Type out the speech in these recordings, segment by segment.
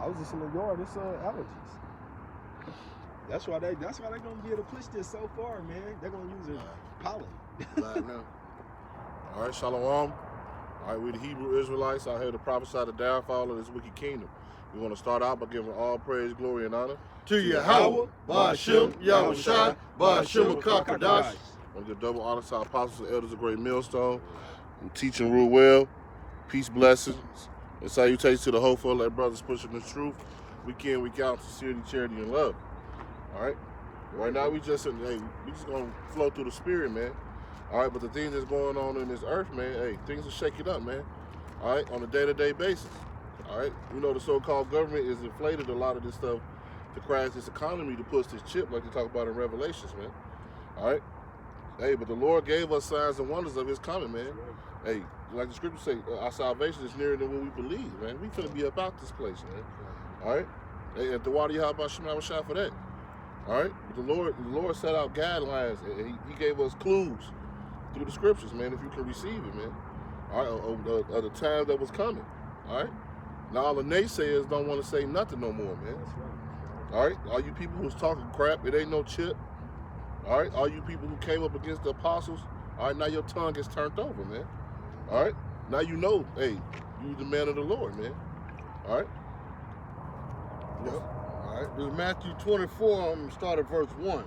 was just in the yard. It's allergies. That's why they're gonna be able to push this so far, man. They're gonna use it pollen. Now. All right, Shalom. All right, we the Hebrew Israelites out here to prophesy the downfall of this wicked kingdom. We want to start out by giving all praise, glory, and honor to Yahweh, Ba'Shem, Yahushai, Ba'Shem, Kakadash. I want to give double honor to our apostles and elders of Great Millstone, who teach and rule well. Peace, blessings, and salutations to the hopeful, let brothers pushing the truth. Week in, week out, sincerity, charity, and love. All right? Right now, we just going to flow through the spirit, man. All right, but the things that's going on in this earth, man, hey, things are shaking up, man. All right, on a day-to-day basis. All right, you know the so-called government has inflated a lot of this stuff to crash this economy to push this chip like they talk about in Revelations, man. All right, hey, but the Lord gave us signs and wonders of His coming, man. Hey, like the scriptures say, our salvation is nearer than what we believe, man. We finna be about this place, man. All right, hey, and the water you have about Shema shot for that. All right, but the Lord set out guidelines and He gave us clues through the scriptures, man, if you can receive it, man. All right, of the time that was coming. All right. Now all the naysayers don't want to say nothing no more, man. All right, all you people who's talking crap, it ain't no chip. All right, all you people who came up against the apostles, all right, now your tongue gets turned over, man. All right, now you know, hey, you the man of the Lord, man. All right. Yep. All right. This is Matthew 24. I'm gonna start at verse 1.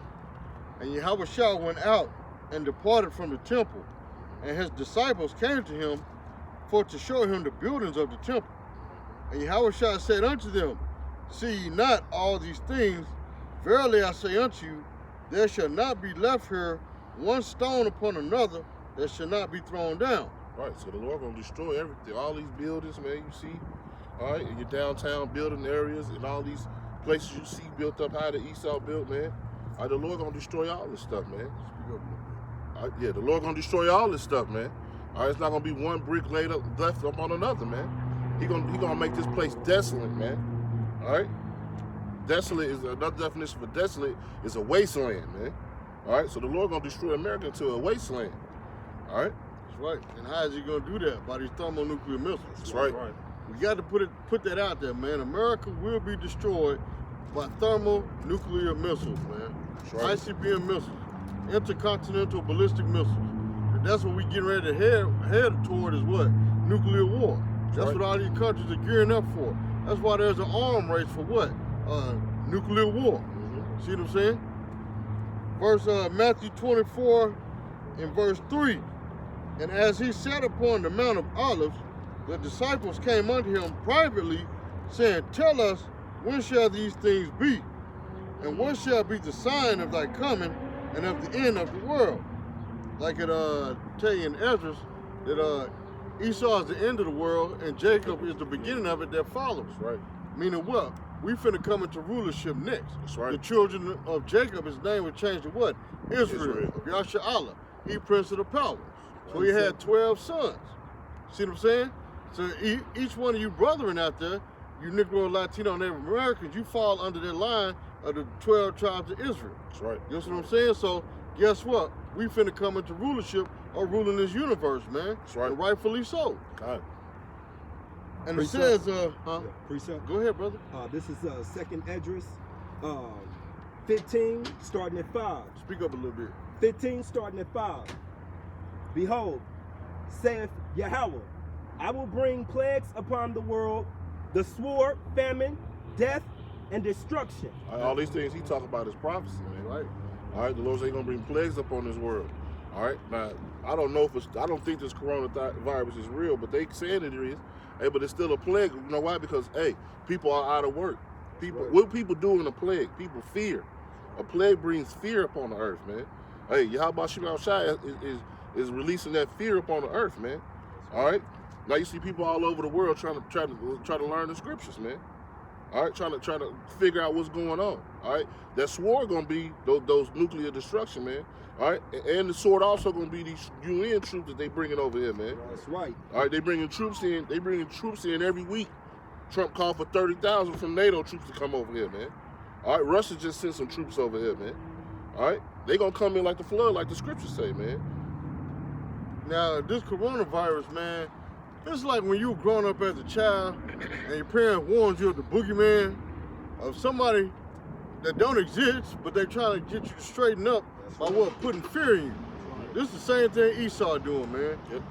And Yahushua went out and departed from the temple, and his disciples came to him for to show him the buildings of the temple. And Yahushua said unto them, see ye not all these things? Verily I say unto you, there shall not be left here one stone upon another that shall not be thrown down. Right, so the Lord gonna destroy everything. All these buildings, man, you see, all right, in your downtown building areas and all these places you see built up how the Esau built, man. All right, the Lord gonna destroy all this stuff, man. All right, yeah, the Lord gonna destroy all this stuff, man. All right, it's not gonna be one brick left up on another, man. He gonna make this place desolate, man. All right, desolate is another definition for desolate is a wasteland, man. All right, so the Lord gonna destroy America into a wasteland. All right, that's right. And how is He gonna do that? By these thermonuclear missiles. That's right. We got to put that out there, man. America will be destroyed by thermonuclear missiles, man. That's right. ICBM missiles, intercontinental ballistic missiles. And that's what we getting ready to head toward is what? Nuclear war. That's right. What all these countries are gearing up for. That's why there's an arm race for what? Nuclear war. Mm-hmm. See what I'm saying? Matthew 24 in verse 3. And as he sat upon the Mount of Olives, the disciples came unto him privately, saying, tell us, when shall these things be? And what shall be the sign of thy coming and of the end of the world? Like it tell you in Ezra that Esau is the end of the world and Jacob is the beginning of it that follows. Right. Meaning what? We finna come into rulership next. That's right. The children of Jacob, his name was changed to what? Israel. Of Yasha'Allah. He prince of the power. So he had 12 sons. See what I'm saying? So each one of you brethren out there, you Negro, Latino, Native Americans, you fall under that line of the 12 tribes of Israel. That's right. You know what I'm saying? So guess what? We finna come into rulership or ruling this universe, man. That's right. And rightfully so. God. And Precept. it says, Precept. Go ahead, brother. This is second Esdras, 15, starting at 5. Speak up a little bit. 15, starting at 5. Behold, saith Yahweh, I will bring plagues upon the world, the sword, famine, death, and destruction. All these things he talk about is prophecy, man. Right. All right, the Lord said he's gonna bring plagues upon this world. All right, now I don't know if I don't think this coronavirus is real, but they saying it is. Hey, but it's still a plague. You know why? Because hey, people are out of work. People, right. What people do in a plague? People fear. A plague brings fear upon the earth, man. Hey, Yahweh Shema Shai is releasing that fear upon the earth, man. All right. Now you see people all over the world trying to learn the scriptures, man. All right, trying to figure out what's going on. All right, that sword gonna be those nuclear destruction, man. All right, and the sword also gonna be these UN troops that they bringing over here, man. That's right. All right, they bringing troops in. They bringing troops in every week. Trump called for 30,000 from NATO troops to come over here, man. All right, Russia just sent some troops over here, man. All right, they gonna come in like the flood, like the scriptures say, man. Now this coronavirus, man, It's like when you were growing up as a child and your parents warned you of the boogeyman, of somebody that don't exist, but they trying to get you to straighten up by what? Putting fear in you. This is the same thing Esau doing, man. Yep.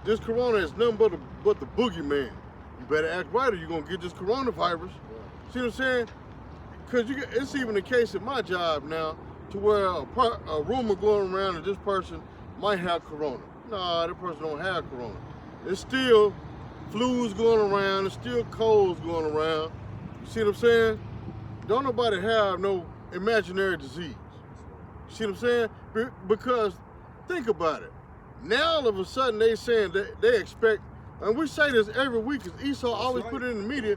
This corona is nothing but the boogeyman. You better act right or you're going to get this coronavirus. See what I'm saying? Because it's even the case at my job now to where a rumor going around that this person might have corona. Nah, that person don't have corona. There's still flus going around. There's still colds going around. You see what I'm saying? Don't nobody have no imaginary disease. You see what I'm saying? Because think about it. Now all of a sudden they saying that they expect, and we say this every week because Esau always put it in the media,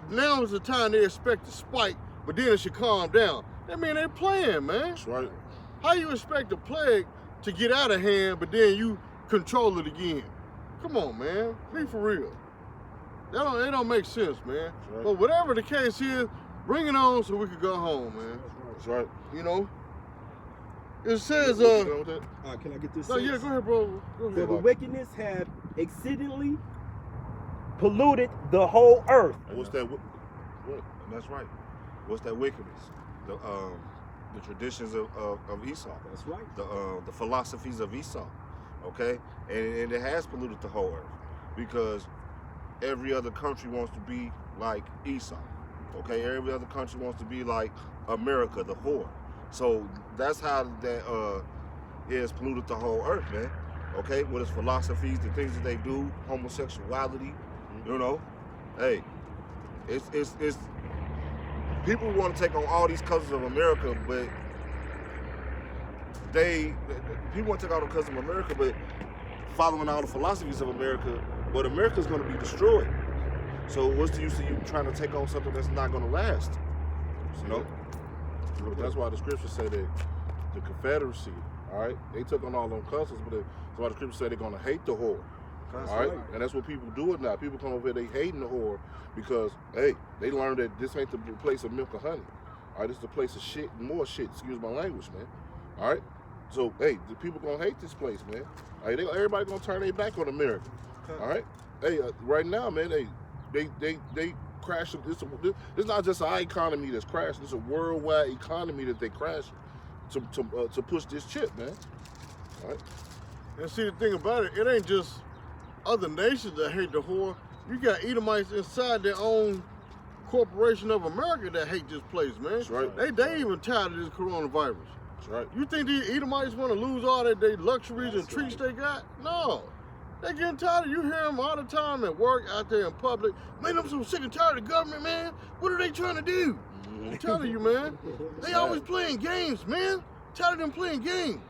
now is the time they expect to spike, but then it should calm down. That mean they playing, man. That's right. How you expect a plague to get out of hand, but then you control it again? Come on, man. Be for real. It don't make sense, man. Right. But whatever the case is, bring it on so we can go home, man. That's right. You know? It says, Can I get this? no, yeah, go ahead, bro. Go For ahead. the wickedness have exceedingly polluted the whole earth. And what's that? What? And that's right. What's that wickedness? The traditions of Esau. That's right. The philosophies of Esau. Okay, and it has polluted the whole earth because every other country wants to be like Esau. Okay, every other country wants to be like America, the whore. So that's how that it has polluted the whole earth, man. Okay, with its philosophies, the things that they do, homosexuality, you know. Hey, it's people want to take on all these cousins of America, but people want to take on the cousins of America, but following all the philosophies of America, but America's going to be destroyed. So what's the use of you trying to take on something that's not going to last? You know? That's why the scriptures say that the Confederacy, all right, they took on all them cousins, but that's why the scriptures say they're going to hate the whore. That's all right? right. And that's what people do it now. People come over here, they hating the whore because, hey, they learned that this ain't the place of milk and honey. All right, this is the place of shit and more shit. Excuse my language, man. All right? So, hey, the people going to hate this place, man. All right, everybody going to turn their back on America. All right? Hey, right now, man, they crashing. This not just an economy that's crashing. It's a worldwide economy that they crashing to push this chip, man. All right? And see, the thing about it, it ain't just other nations that hate the whore. You got Edomites inside their own corporation of America that hate this place, man. That's right. They even tired of this coronavirus. That's right. You think these Edomites want to lose all their luxuries and treats they got? No. They getting tired of you. Hear them all the time at work, out there in public. Man, I'm so sick and tired of the government, man. What are they trying to do? I'm telling you, man. They always playing games, man. Tired of them playing games.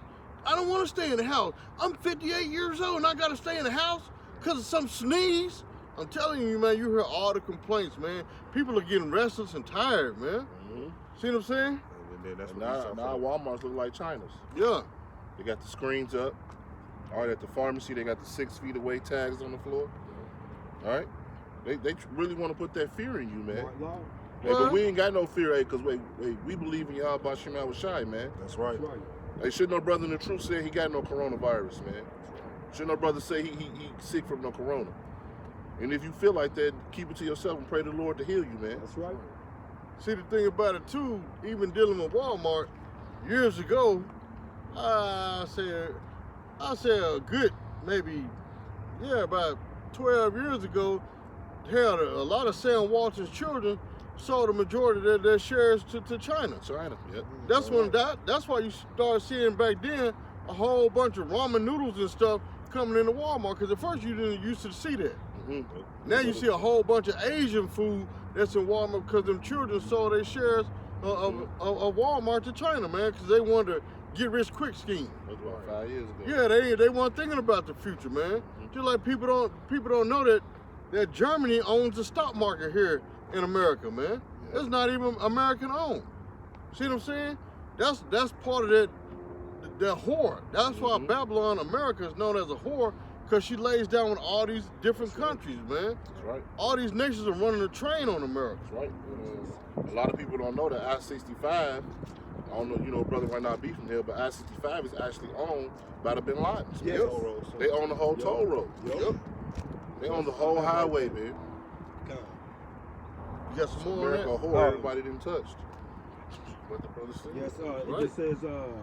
I don't want to stay in the house. I'm 58 years old and I got to stay in the house because of some sneeze. I'm telling you, man, you hear all the complaints, man. People are getting restless and tired, man. See what I'm saying? And then that's And what now Walmart's look like China's. Yeah. They got the screens up. All right, at the pharmacy, they got the 6 feet away tags on the floor. All right? They really want to put that fear in you, man. Hey, but we ain't got no fear, hey, because we believe in y'all about Shema Washai, man. That's right. Hey, should no brother in the truth say he got no coronavirus, man? Should no brother say he sick from no corona? And if you feel like that, keep it to yourself and pray to the Lord to heal you, man. That's right. See, the thing about it, too, even dealing with Walmart, years ago, I say a good, maybe, about 12 years ago, hell, a lot of Sam Walton's children sold the majority of their shares to China. China, yep. That's why you start seeing back then a whole bunch of ramen noodles and stuff coming into Walmart, because at first you didn't used to see that. Now you see a whole bunch of Asian food that's in Walmart because them children sold their shares of Walmart to China, man, because they wanted to get rich quick scheme. That was about 5 years ago. Yeah, they weren't thinking about the future, man. Just like people don't know that Germany owns the stock market here in America, man. It's not even American owned. See what I'm saying? That's part of that whore. That's why Babylon, America, is known as a whore, because she lays down with all these different countries, man. That's right. All these nations are running a train on America. That's right. A lot of people don't know that I-65, I don't know, brother might not be from here, but I-65 is actually owned by the Bin Ladens. Yes. They own the whole toll road. Yep. They on the whole highway, man. God. You got some more on America that? whore, everybody didn't touch. What the brother said? Yes, it Right. just says, He was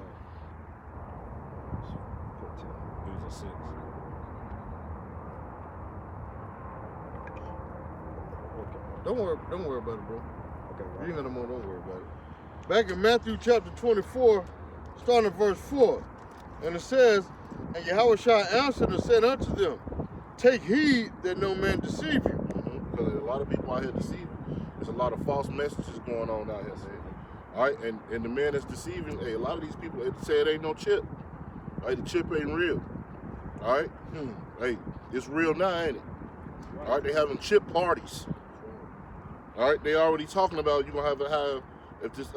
a 6. Don't worry about it, bro. okay, You right. ain't got no more, don't worry about it. Back in Matthew chapter 24, starting at verse 4, and it says, And Yahushua answered and said unto them, Take heed that no man deceive you. Because a lot of people out here deceiving. There's a lot of false messages going on out here, man. All right, and the man that's deceiving, hey, a lot of these people they say it ain't no chip. All right, the chip ain't real. All right, hey, it's real now, ain't it? All right, they having chip parties. All right, they already talking about you're gonna have to have if this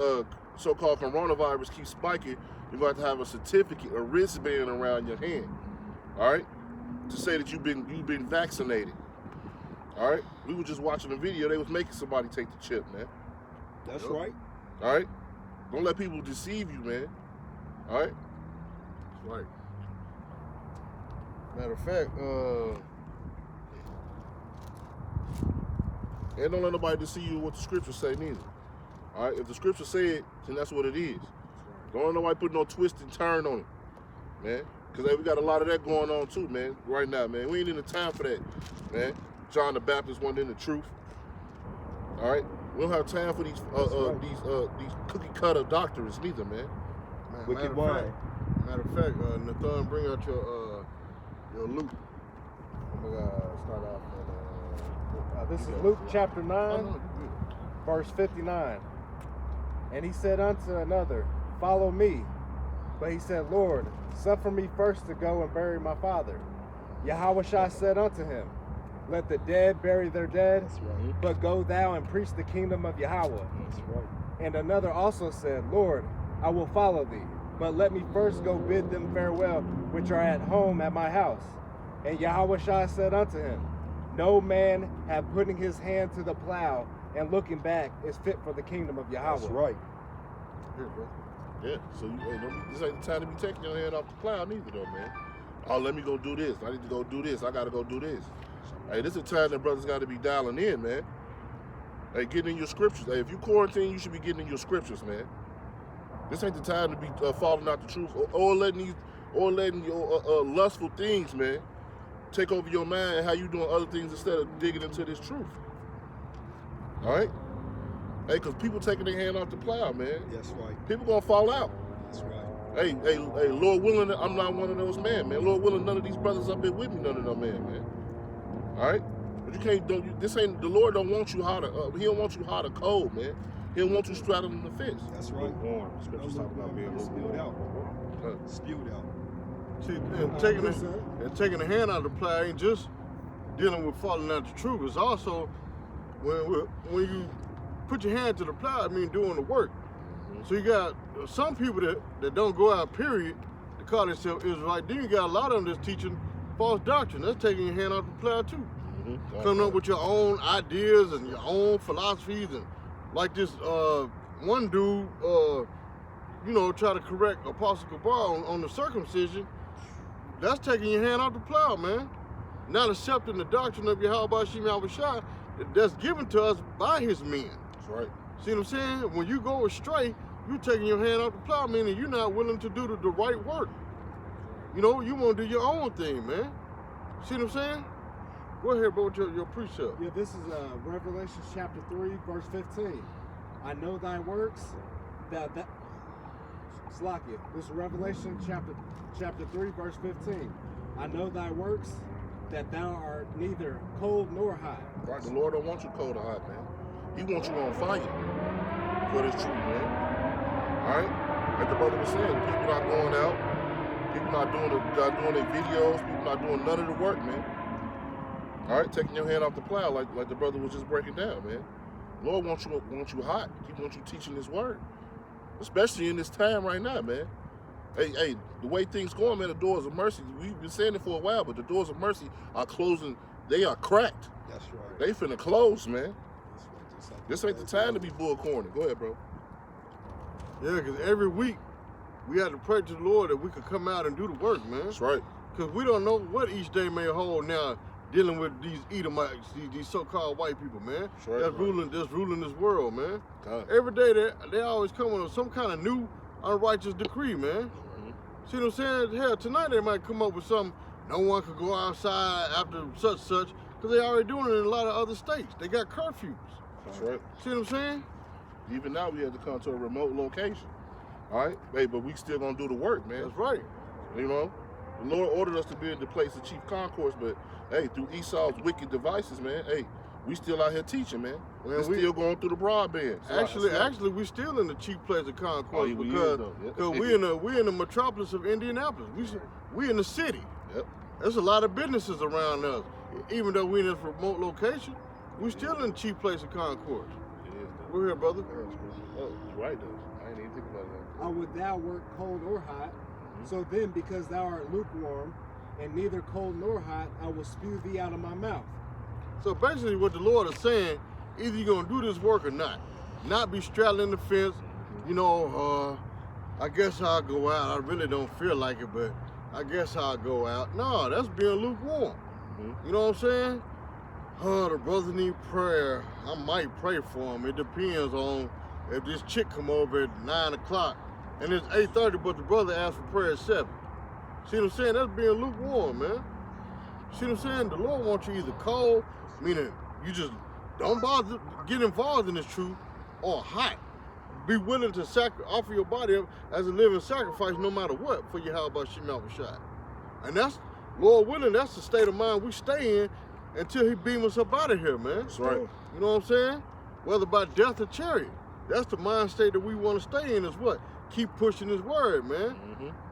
so-called coronavirus keeps spiking, you're gonna have to have a certificate, a wristband around your hand. All right, to say that you've been vaccinated. All right, we were just watching a video. They was making somebody take the chip, man. That's right. All right, don't let people deceive you, man. All right. That's right. Matter of fact, And don't let nobody deceive you what the scriptures say neither. All right, if the scripture say it, then that's what it is. Don't let nobody put no twist and turn on it, man. Because we got a lot of that going on too, man, right now, man. We ain't in the time for that, man. John the Baptist wasn't in the truth. All right, we don't have time for these cookie cutter doctors neither, man. Wicked wine. Matter of fact, Nathan, bring out your Luke. I'm gonna start off with, this is Luke chapter 9, Oh, no, you good. verse 59. And he said unto another, Follow me. But he said, Lord, suffer me first to go and bury my father. Yahushua said unto him, Let the dead bury their dead, That's right. but go thou and preach the kingdom of Yahweh. That's right. And another also said, Lord, I will follow thee, but let me first go bid them farewell which are at home at my house. And Yahushua said unto him, No man have putting his hand to the plow and looking back is fit for the kingdom of Yahweh. That's right. Here, bro. Yeah, so this ain't the time to be taking your hand off the plow neither, though, man. Oh, let me go do this. I need to go do this. I got to go do this. Hey, this is a time that brothers got to be dialing in, man. Hey, getting in your scriptures. Hey, if you quarantine, you should be getting in your scriptures, man. This ain't the time to be falling out the truth or letting your lustful things, man, take over your mind and how you doing other things instead of digging into this truth. All right? Hey, because people taking their hand off the plow, man. That's right. People gonna fall out. That's right. Hey, Lord willing, I'm not one of those men, man. Lord willing, none of these brothers up here with me, none of them man. All right? But you can't, this ain't, the Lord don't want you hot or, he don't want you hot or cold, man. He don't want you straddling the fence. That's right. Lukewarm. Scriptures talk about being spewed out. Uh, Spewed out. See, and taking the hand out of the plow ain't just dealing with falling out the truth. It's also when you put your hand to the plow, it means doing the work. So you got some people that don't go out, period, to call themselves Israelite. Then you got a lot of them that's teaching false doctrine. That's taking your hand out the plow too. Coming up with your own ideas and your own philosophies, and like this one dude, try to correct Apostle Kabar on the circumcision. That's taking your hand off the plow, man. Not accepting the doctrine of Yahweh Shem Yahushua that's given to us by his men. That's right. See what I'm saying? When you go astray, you're taking your hand off the plow, meaning you're not willing to do the right work. You want to do your own thing, man. See what I'm saying? Go ahead, bro, with your precept. Yeah, this is Revelation chapter 3, verse 15. I know thy works, Slakia. This is Revelation chapter 3, verse 15. I know thy works, that thou art neither cold nor hot. Right, the Lord don't want you cold or hot, man. He wants you on fire for this truth, man. All right? Like the brother was saying, people not going out, people not doing their videos, people not doing none of the work, man. All right, taking your hand off the plow, like the brother was just breaking down, man. Lord wants you hot. He wants you teaching His word, especially in this time right now, man. Hey, the way things going, man, the doors of mercy. We've been saying it for a while, but the doors of mercy are closing. They are cracked. That's right. They finna close, man. That's right. Just like This ain't the time to be bull corny. Go ahead, bro. Yeah, because every week we had to pray to the Lord that we could come out and do the work, man. That's right. Because we don't know what each day may hold now. dealing with these Edomites, these so-called white people, man. Right, that's ruling this world, man. God. Every day they always come with some kind of new unrighteous decree, man. See what I'm saying? Hell, tonight they might come up with something. No one could go outside after such, because they already doing it in a lot of other states. They got curfews. That's right. See what I'm saying? Even now, we have to come to a remote location. All right? Hey, but we still going to do the work, man. That's right. You know? The Lord ordered us to be in the place of chief concourse, but, hey, through Esau's wicked devices, man, hey, we still out here teaching, man. We're still going through the broadband. Actually, we still in the chief place of concourse because we in the metropolis of Indianapolis. We in the city. Yep. There's a lot of businesses around us. Even though we in this remote location, we still in the chief place of concourse. We're here, brother. Oh, you're right, though. I ain't even think about that. How would thou work cold or hot? So then, because thou art lukewarm, and neither cold nor hot, I will spew thee out of my mouth. So basically what the Lord is saying, either you're going to do this work or not. Not be straddling the fence, you know, I guess I'll go out. I really don't feel like it, but I guess I'll go out. No, that's being lukewarm. You know what I'm saying? Oh, the brother need prayer. I might pray for him. It depends on if this chick come over at 9 o'clock and it's 8:30, but the brother asked for prayer at 7. See what I'm saying? That's being lukewarm, man. See what I'm saying? The Lord wants you either cold, meaning you just don't bother, get involved in this truth, or hot. Be willing to offer your body up as a living sacrifice no matter what for Yahweh Shem Yahushua. And that's, Lord willing, that's the state of mind we stay in until he beam us up out of here, man. That's right. You know what I'm saying? Whether by death or chariot. That's the mind state that we want to stay in is what? Keep pushing his word, man.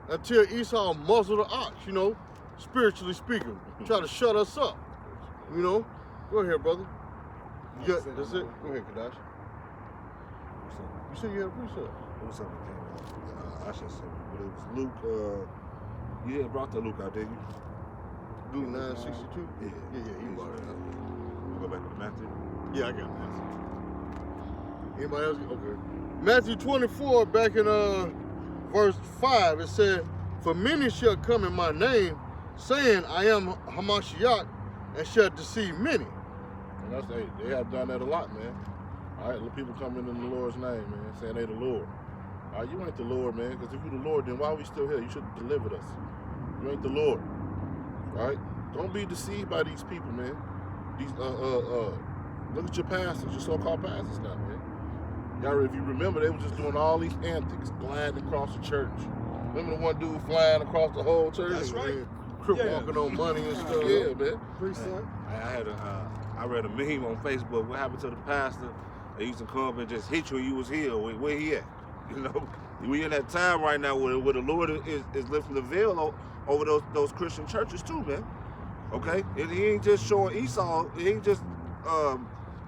Until Esau muzzle the ox, you know, spiritually speaking. Try to shut us up. You know? Go ahead, brother. That's it? Go ahead, Kadash. You said you had a precept. It was something that came out. I should say, but it was Luke. You had brought the Luke out, didn't you? Luke 9:62? Yeah, you brought it up. We'll go back to Matthew. Yeah, I got Matthew. Anybody else? Okay. Matthew 24, back in verse 5, it said, "For many shall come in my name, saying, I am Hamashiach, and shall deceive many." And that's, they have done that a lot, man. All right, people coming in the Lord's name, man, saying they the Lord. All right, you ain't the Lord, man, because if you the Lord, then why are we still here? You should have delivered us. You ain't the Lord. All right? Don't be deceived by these people, man. These, look at your pastors, your so-called pastors now, man. Y'all, if you remember, they were just doing all these antics, flying across the church. Remember the one dude flying across the whole church? That's right. Crip walking on money and stuff. Yeah, man. Precept. I read a meme on Facebook. What happened to the pastor? They used to come up and just hit you when you was here. Where he at? You know, we in that time right now where the Lord is lifting the veil over those Christian churches too, man. Okay, and he ain't just showing Esau. He ain't just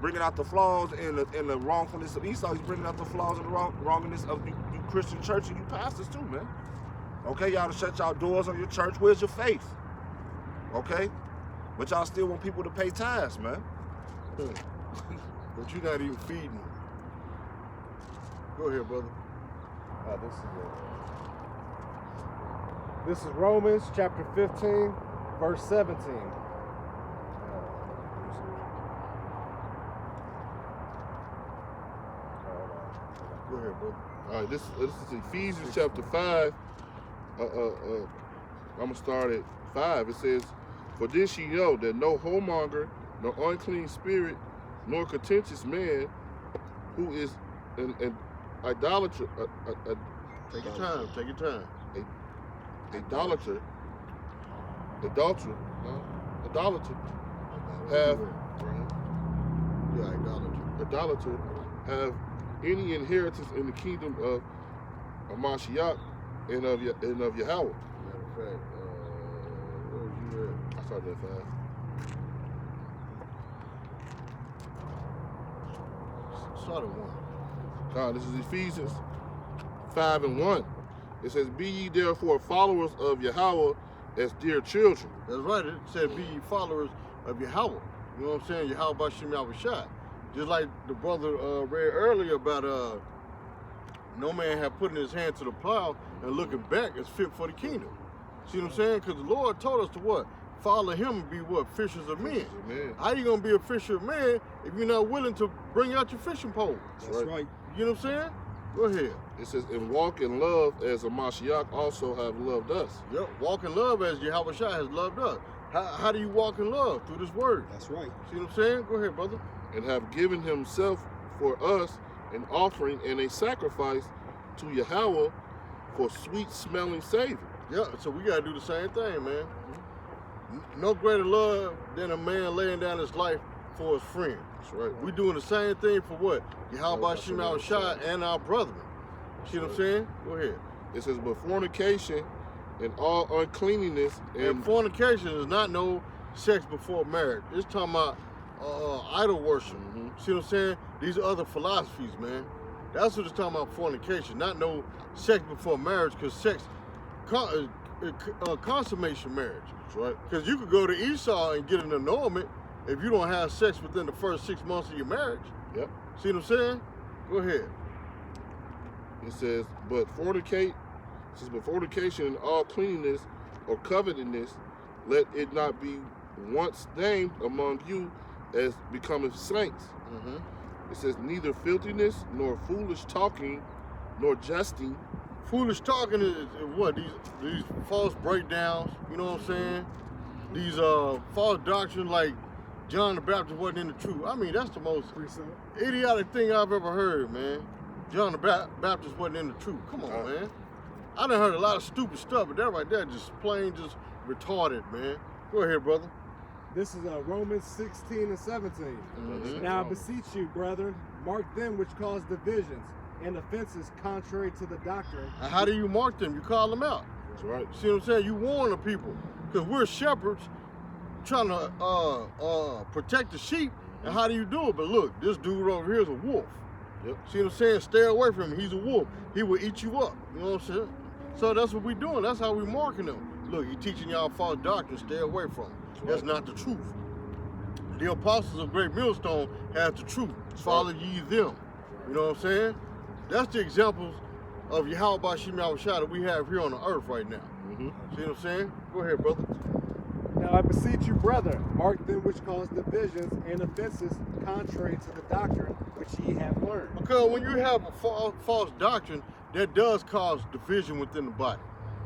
bringing out the flaws and the wrongfulness of Esau. He's bringing out the flaws and the wrongness of you Christian church and you pastors too, man. Okay, y'all to shut y'all doors on your church. Where's your faith? Okay, but y'all still want people to pay tithes, man. But you're not even feeding them. Go ahead, brother. This is Romans chapter 15, verse 17. Go ahead, brother. All right, this is Ephesians chapter 5. I'm going to start at 5. It says, "For this ye know, that no whoremonger, no unclean spirit, nor contentious man, who is an idolater, Take your time. Take your time. idolater, have idolater have any inheritance in the kingdom of Hamashiach and of Yahweh." Matter of fact, where was you at? I started at 5. Start at 1. God, this is Ephesians 5 and 1. It says, "Be ye therefore followers of Yahweh as dear children." That's right. It said, "Be ye followers of Yahweh." You know what I'm saying? Yahweh Bashem Yahushua. Just like the brother read earlier about no man have put in his hand to the plow and looking back is fit for the kingdom. See what I'm saying? Because the Lord told us to what? follow him and be what? Fishers of men. Man. How you gonna be a fisher of men if you're not willing to bring out your fishing pole? That's right. You know what I'm saying? Go ahead. It says, and walk in love as a Mashiach also have loved us. Yep. Walk in love as Yahweh Shai has loved us. How do you walk in love? Through this word. That's right. See what I'm saying? Go ahead, brother. And have given himself for us an offering and a sacrifice to Yahweh for sweet smelling savor. Yeah, so we gotta do the same thing, man. No greater love than a man laying down his life for his friend. That's right. We doing the same thing for what? Yahweh Shem Shai and our brethren. See what I'm saying? Go ahead. It says, but fornication and all uncleanness And fornication is not no sex before marriage. It's talking about idol worship. See what I'm saying? These are other philosophies, man. That's what it's talking about, fornication. Not no sex before marriage, because sex consummation marriage. That's right. Because you could go to Esau and get an annulment if you don't have sex within the first 6 months of your marriage. Yep. See what I'm saying? Go ahead. It says, but fornication and all cleanness or covetousness, let it not be once named among you as becometh saints. It says, neither filthiness, nor foolish talking, nor jesting. Foolish talking is what? These false breakdowns, you know what I'm saying? These false doctrines like John the Baptist wasn't in the truth. I mean, that's the most idiotic thing I've ever heard, man. John the Baptist wasn't in the truth. Come on, man. I done heard a lot of stupid stuff, but that right there just plain just retarded, man. Go ahead, brother. This is Romans 16 and 17. Now I beseech you, brethren, mark them which cause divisions and offenses contrary to the doctrine. And how do you mark them? You call them out. That's right. See what I'm saying? You warn the people. Because we're shepherds trying to protect the sheep. And how do you do it? But look, this dude over here is a wolf. Yep. See what I'm saying? Stay away from him. He's a wolf. He will eat you up. You know what I'm saying? So that's what we're doing. That's how we're marking them. Look, he's teaching y'all false doctrine. Stay away from him. That's not the truth. The apostles of Great Millstone have the truth. Follow ye them. You know what I'm saying? That's the examples of Yahweh Shem Shai that we have here on the earth right now. See what I'm saying? Go ahead, brother. Now I beseech you, brethren, mark them which cause divisions and offenses contrary to the doctrine which ye have learned. Because when you have a false doctrine, that does cause division within the body.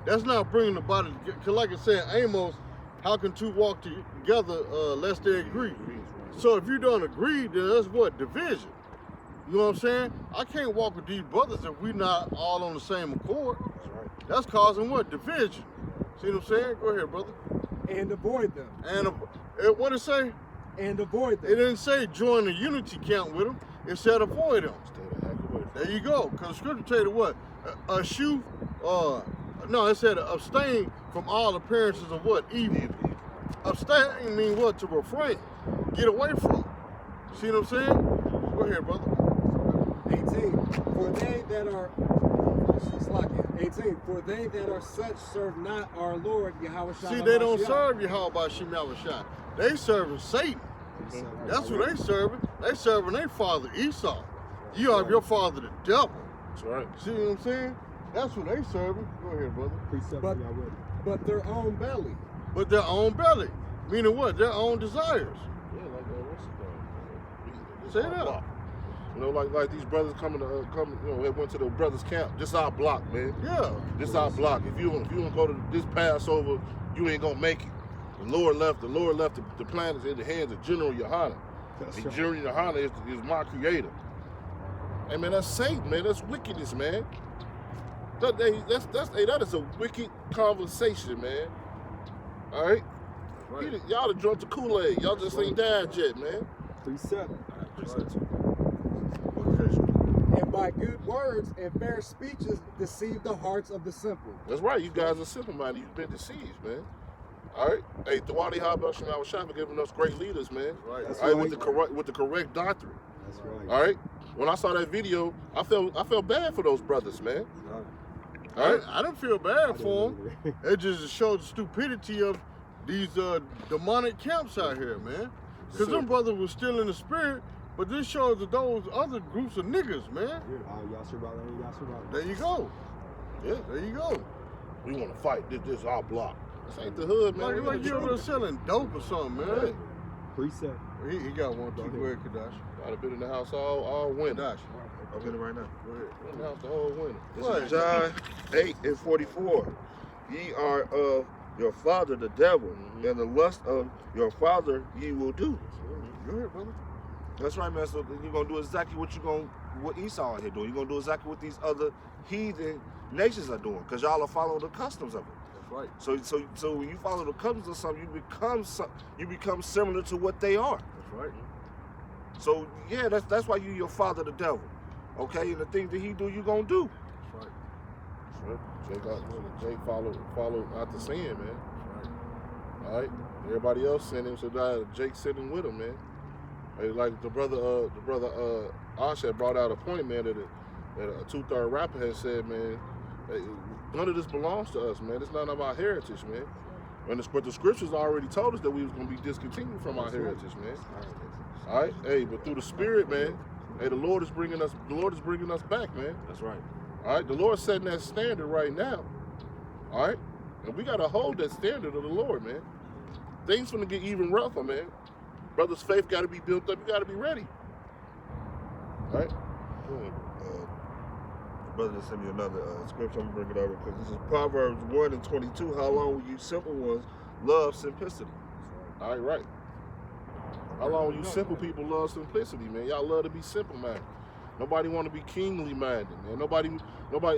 That's not bringing the body together. Because like I said, Amos, how can two walk together lest they agree? So if you don't agree, then that's what? Division. You know what I'm saying? I can't walk with these brothers if we're not all on the same accord. That's causing what? Division. See what I'm saying? Go ahead, brother. And avoid them. And what did it say? And avoid them. It didn't say join the unity camp with them. It said avoid them. There you go. Because the scripture tell you what? Eschew, no, it said abstain from all appearances of what? Evil. Abstain mean what? To refrain. Get away from. See what I'm saying? Go ahead, brother. 18. For they that are 18. For they that are such serve not our Lord Yahweh Shai. See, they don't serve Yahweh Shem Shai. They serving Satan. That's who they serving. They serving their father Esau. You are your father the devil. That's right. See what I'm saying? That's who they serving. Go ahead, brother. But their own belly. But their own belly. Meaning what? Their own desires. Yeah, like what's Say that. You know, like these brothers coming, you know, they went to the brothers' camp. This our block, man. Yeah. This our block. If you don't go to this Passover, you ain't gonna make it. The Lord left the planet in the hands of General Yohana. And General Yohana is my creator. Hey man, that's Satan, man. That's wickedness, man. That is a wicked conversation, man. All right. Y'all done drunk the Kool-Aid. Y'all just ain't died yet, man. 3-7. And by good words and fair speeches deceive the hearts of the simple. That's right. You guys are simple-minded. You've been deceived, man. All right. Hey, Thawadi Habba Shema Shai for giving us great leaders, man. Right. All right, with the correct doctrine. That's right. All right. When I saw that video, I felt bad for those brothers, man. All right. I didn't feel bad for them. It just showed the stupidity of these demonic camps out here, man. Because them brothers were still in the spirit, but this shows that those other groups of niggas, man. There you go. Yeah. There you go. We want to fight. This is our block. This ain't the hood, man. Like We you're in the over there truth. selling dope or something, man. Right. Precept. He got one too. Go ahead, Kadash. I've been in the house all winter. Kadash. I'm in it right now. Go ahead. Been in the house the whole winter. This is John 8:44. Ye are of your father the devil, and the lust of your father ye will do. Go ahead, brother. That's right, man. So you're gonna do exactly what Esau out here doing. You're gonna do exactly what these other heathen nations are doing, because y'all are following the customs of it. That's right. So when you follow the customs of something, you become similar to what they are. That's right. So yeah, that's why you your father the devil. Okay, and the things that he do, you gonna do. That's right. Jake followed out the sin, man. That's right. All right. Everybody else sinning, so Jake sinning with him, man. Hey, like the brother Ash had brought out a point, man, that a 2/3 rapper had said, man, hey, none of this belongs to us, man. It's not of our heritage, man. But the scriptures already told us that we was gonna be discontinued from our heritage, man. All right. Hey, but through the Spirit, man. Hey, the Lord is bringing us back, man. That's right. All right, the Lord's setting that standard right now. All right, and we gotta hold that standard of the Lord, man. Things gonna get even rougher, man. Brothers' faith gotta be built up. You gotta be ready. All right. Brother just sent me another scripture. I'm gonna bring it over because this is Proverbs 1:22. How long will you simple ones love simplicity? All right, right. How long will you simple people love simplicity, man? Y'all love to be simple minded. Nobody want to be kingly minded, man. Nobody.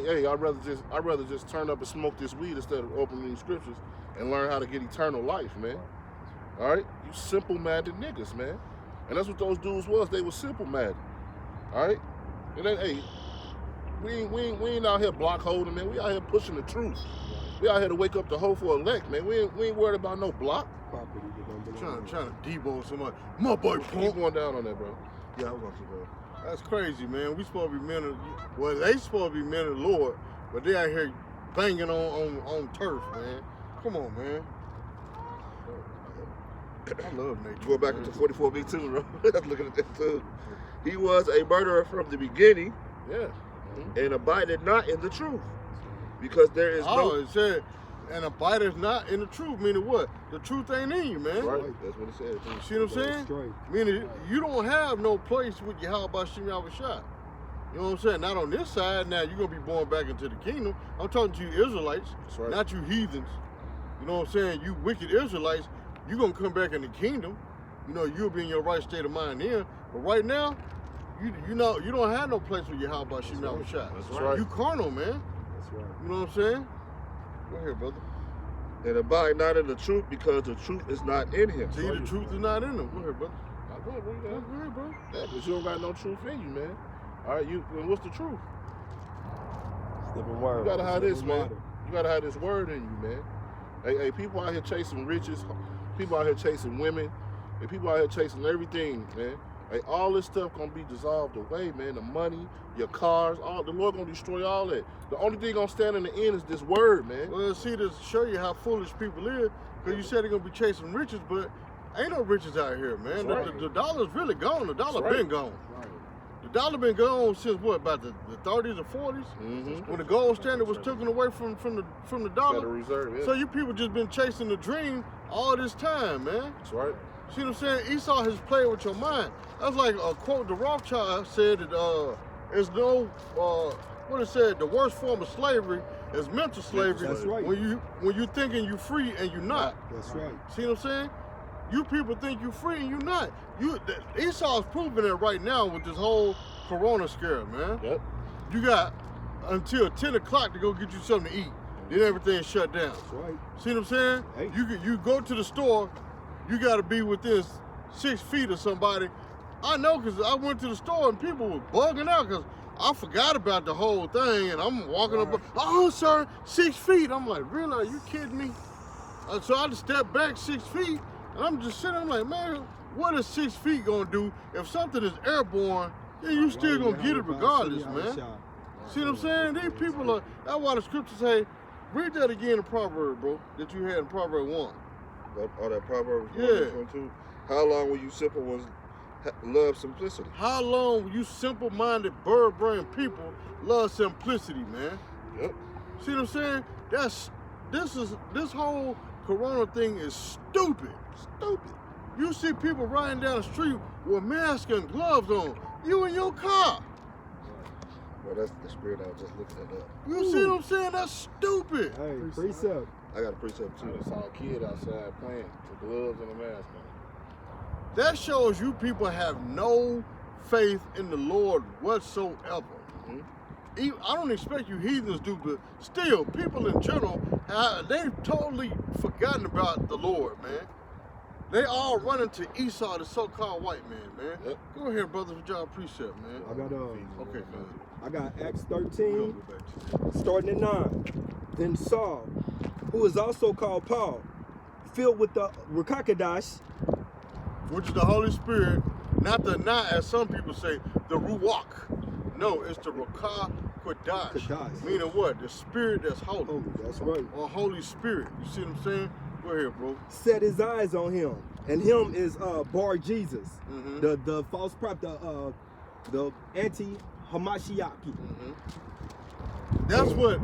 Hey, I'd rather just turn up and smoke this weed instead of opening these scriptures and learn how to get eternal life, man. All right, you simple minded niggas, man. And that's what those dudes was. They were simple minded. All right, and then hey, we ain't out here block holding, man. We out here pushing the truth. We out here to wake up the hope for elect, man. We ain't worried about no block. Trying to debo somebody. My boy Keep punk. going down on that, bro. Yeah, I was gonna keep going. That's crazy, man. We supposed to be men of, well, they supposed to be men of the Lord, but they out here banging on turf, man. Come on, man. I love nature. Go back man. into 44b too, bro. I was looking at that too. He was a murderer from the beginning Yeah. and abided not in the truth, because there is no. It said, and abideth not in the truth, meaning what? The truth ain't in you, man. Right. That's what it said. You see what I'm saying? Straight. Meaning you don't have no place with Yahweh Shem Yahushua. You know what I'm saying? Not on this side. Now you're gonna be born back into the kingdom. I'm talking to you Israelites, That's right. not you heathens. You know what I'm saying? You wicked Israelites, you're gonna come back in the kingdom. You know, you'll be in your right state of mind then. But right now, you know you don't have no place with Yahweh Shem Yahushua. That's right. You carnal, man. That's right. You know what I'm saying? Go ahead, brother. And abide not in the truth, because the truth is not in him. See, the truth is not in them. Go ahead, brother. Go ahead, bro. Go ahead, bro. Yeah, because you don't got no truth in you, man. All right, and what's the truth? Living word. You gotta have this, Living man. water. You gotta have this word in you, man. Hey, people out here chasing riches, people out here chasing women, and people out here chasing everything, man. Hey, all this stuff gonna be dissolved away, man. The money, your cars, all the Lord gonna destroy all that. The only thing gonna stand in the end is this word, man. Well, see, to show you how foolish people is, because you said they're going to be chasing riches, but ain't no riches out here, man. That's right. The dollar's really gone. The dollar That's right. been gone. Right. The dollar been gone since what, about the 30s or 40s? Mm-hmm. When the gold standard was taken away from the Federal dollar. Reserve, yeah. So you people just been chasing the dream all this time, man. That's right. See what I'm saying? Esau has played with your mind. That's like a quote the Rothschild said that there's no what it said, the worst form of slavery is mental slavery. That's right. When you thinking you free and you're not. That's right. See what I'm saying? You people think you free and you're not. Esau's proving it right now with this whole corona scare, man. Yep. You got until 10 o'clock to go get you something to eat. Then everything shut down. That's right. See what I'm saying? Hey. You go to the store, you got to be within 6 feet of somebody. I know because I went to the store and people were bugging out because I forgot about the whole thing and I'm walking up, oh, sir, 6 feet. I'm like, really? Are you kidding me? So I just stepped back 6 feet and I'm just sitting, I'm like, man, what is 6 feet going to do? If something is airborne, then you still going to get it regardless, man. See what I'm saying? These people are, that's why the scriptures say, read that again in Proverbs, bro, that you had in Proverbs 1. That Proverbs Yeah. 1:22. How long will you simple ones love simplicity? How long will you simple-minded, bird-brain people love simplicity, man? Yep. See what I'm saying? This whole corona thing is stupid. Stupid. You see people riding down the street with masks and gloves on. You in your car. Well, that's the spirit I was just looking at. You see what I'm saying? That's stupid. Hey, precept. I got a precept too. I saw a kid outside playing with gloves and a mask on. That shows you people have no faith in the Lord whatsoever. I don't expect you heathens do, but still, people in general, they've totally forgotten about the Lord, man. They all running to Esau, the so-called white man, man. Yep. Go ahead, brothers, with y'all precept, man. I got Okay, man. I got Acts We'll 13, go back to that. starting at 9. Then Saul, who is also called Paul, filled with the Ruach, Which is the Holy Spirit, not as some people say, the Ruach. No, it's the Ruach Kodash. Kodash. Meaning what? The Spirit that's holy. Holy, that's right. Or Holy Spirit. You see what I'm saying? Go ahead, bro. set his eyes on him, and him is Bar Jesus, Mhm. the false prophet, the anti-Hamashiach. That's what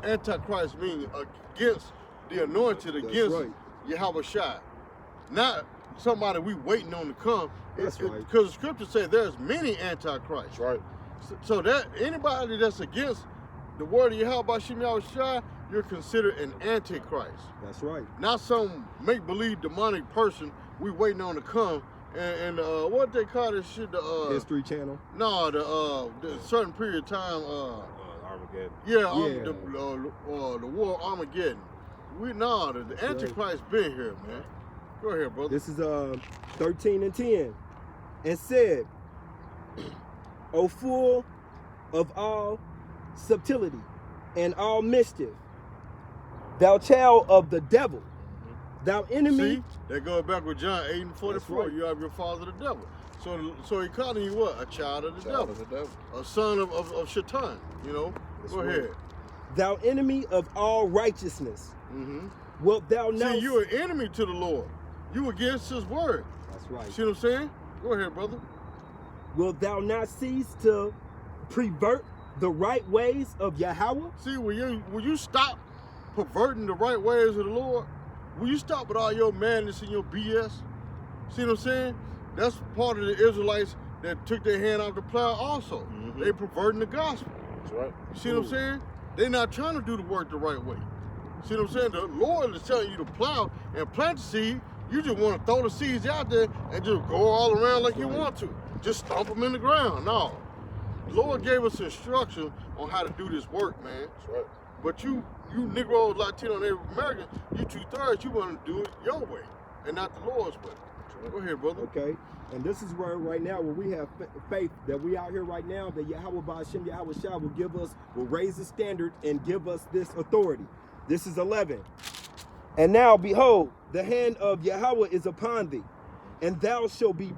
Antichrist means, against the anointed, That's against right. Yahweh Shai. Not somebody we waiting on to come. That's right. Because the scriptures say there's many Antichrists. That's right. So that anybody that's against the word of Yahweh Shai, you're considered an Antichrist. That's right. Not some make-believe demonic person we waiting on to come. And what they call this shit? The History Channel. no, the certain period of time. Armageddon. Yeah, the war of Armageddon. The Antichrist been here, man. Go ahead, brother. This is 13 and 10, and said, "O full of all subtlety and all mischief, thou child of the devil, thou enemy." See, that goes back with John 8 and 44. right. You have your father the devil. So he calling you what? A child of the Child devil. of the devil. A son of Shaitan, you know? That's Go right. ahead. Thou enemy of all righteousness, Mm-hmm. wilt thou not? See, you're an enemy to the Lord. You against his word. That's right. See what I'm saying? Go ahead, brother. Wilt thou not cease to pervert the right ways of Yahweh? See, will you stop perverting the right ways of the Lord? Will you stop with all your madness and your BS? See what I'm saying? That's part of the Israelites that took their hand off the plow also. Mhm. They perverting the gospel. That's right. You see what I'm saying? They're not trying to do the work the right way. See what I'm saying? The Lord is telling you to plow and plant the seed. You just want to throw the seeds out there and just go all around like you want to. Just stomp them in the ground. No. The Lord gave us instruction on how to do this work, man. That's right. But you Negroes, Latino, Native Americans, you 2/3, you want to do it your way and not the Lord's way. Go ahead, brother. Okay, and this is where right now, where we have faith that we out here right now, that Yahweh Ba'ashem, Yahweh Shah will raise the standard and give us this authority. This is 11. And now, behold, the hand of Yahweh is upon thee, and thou shalt be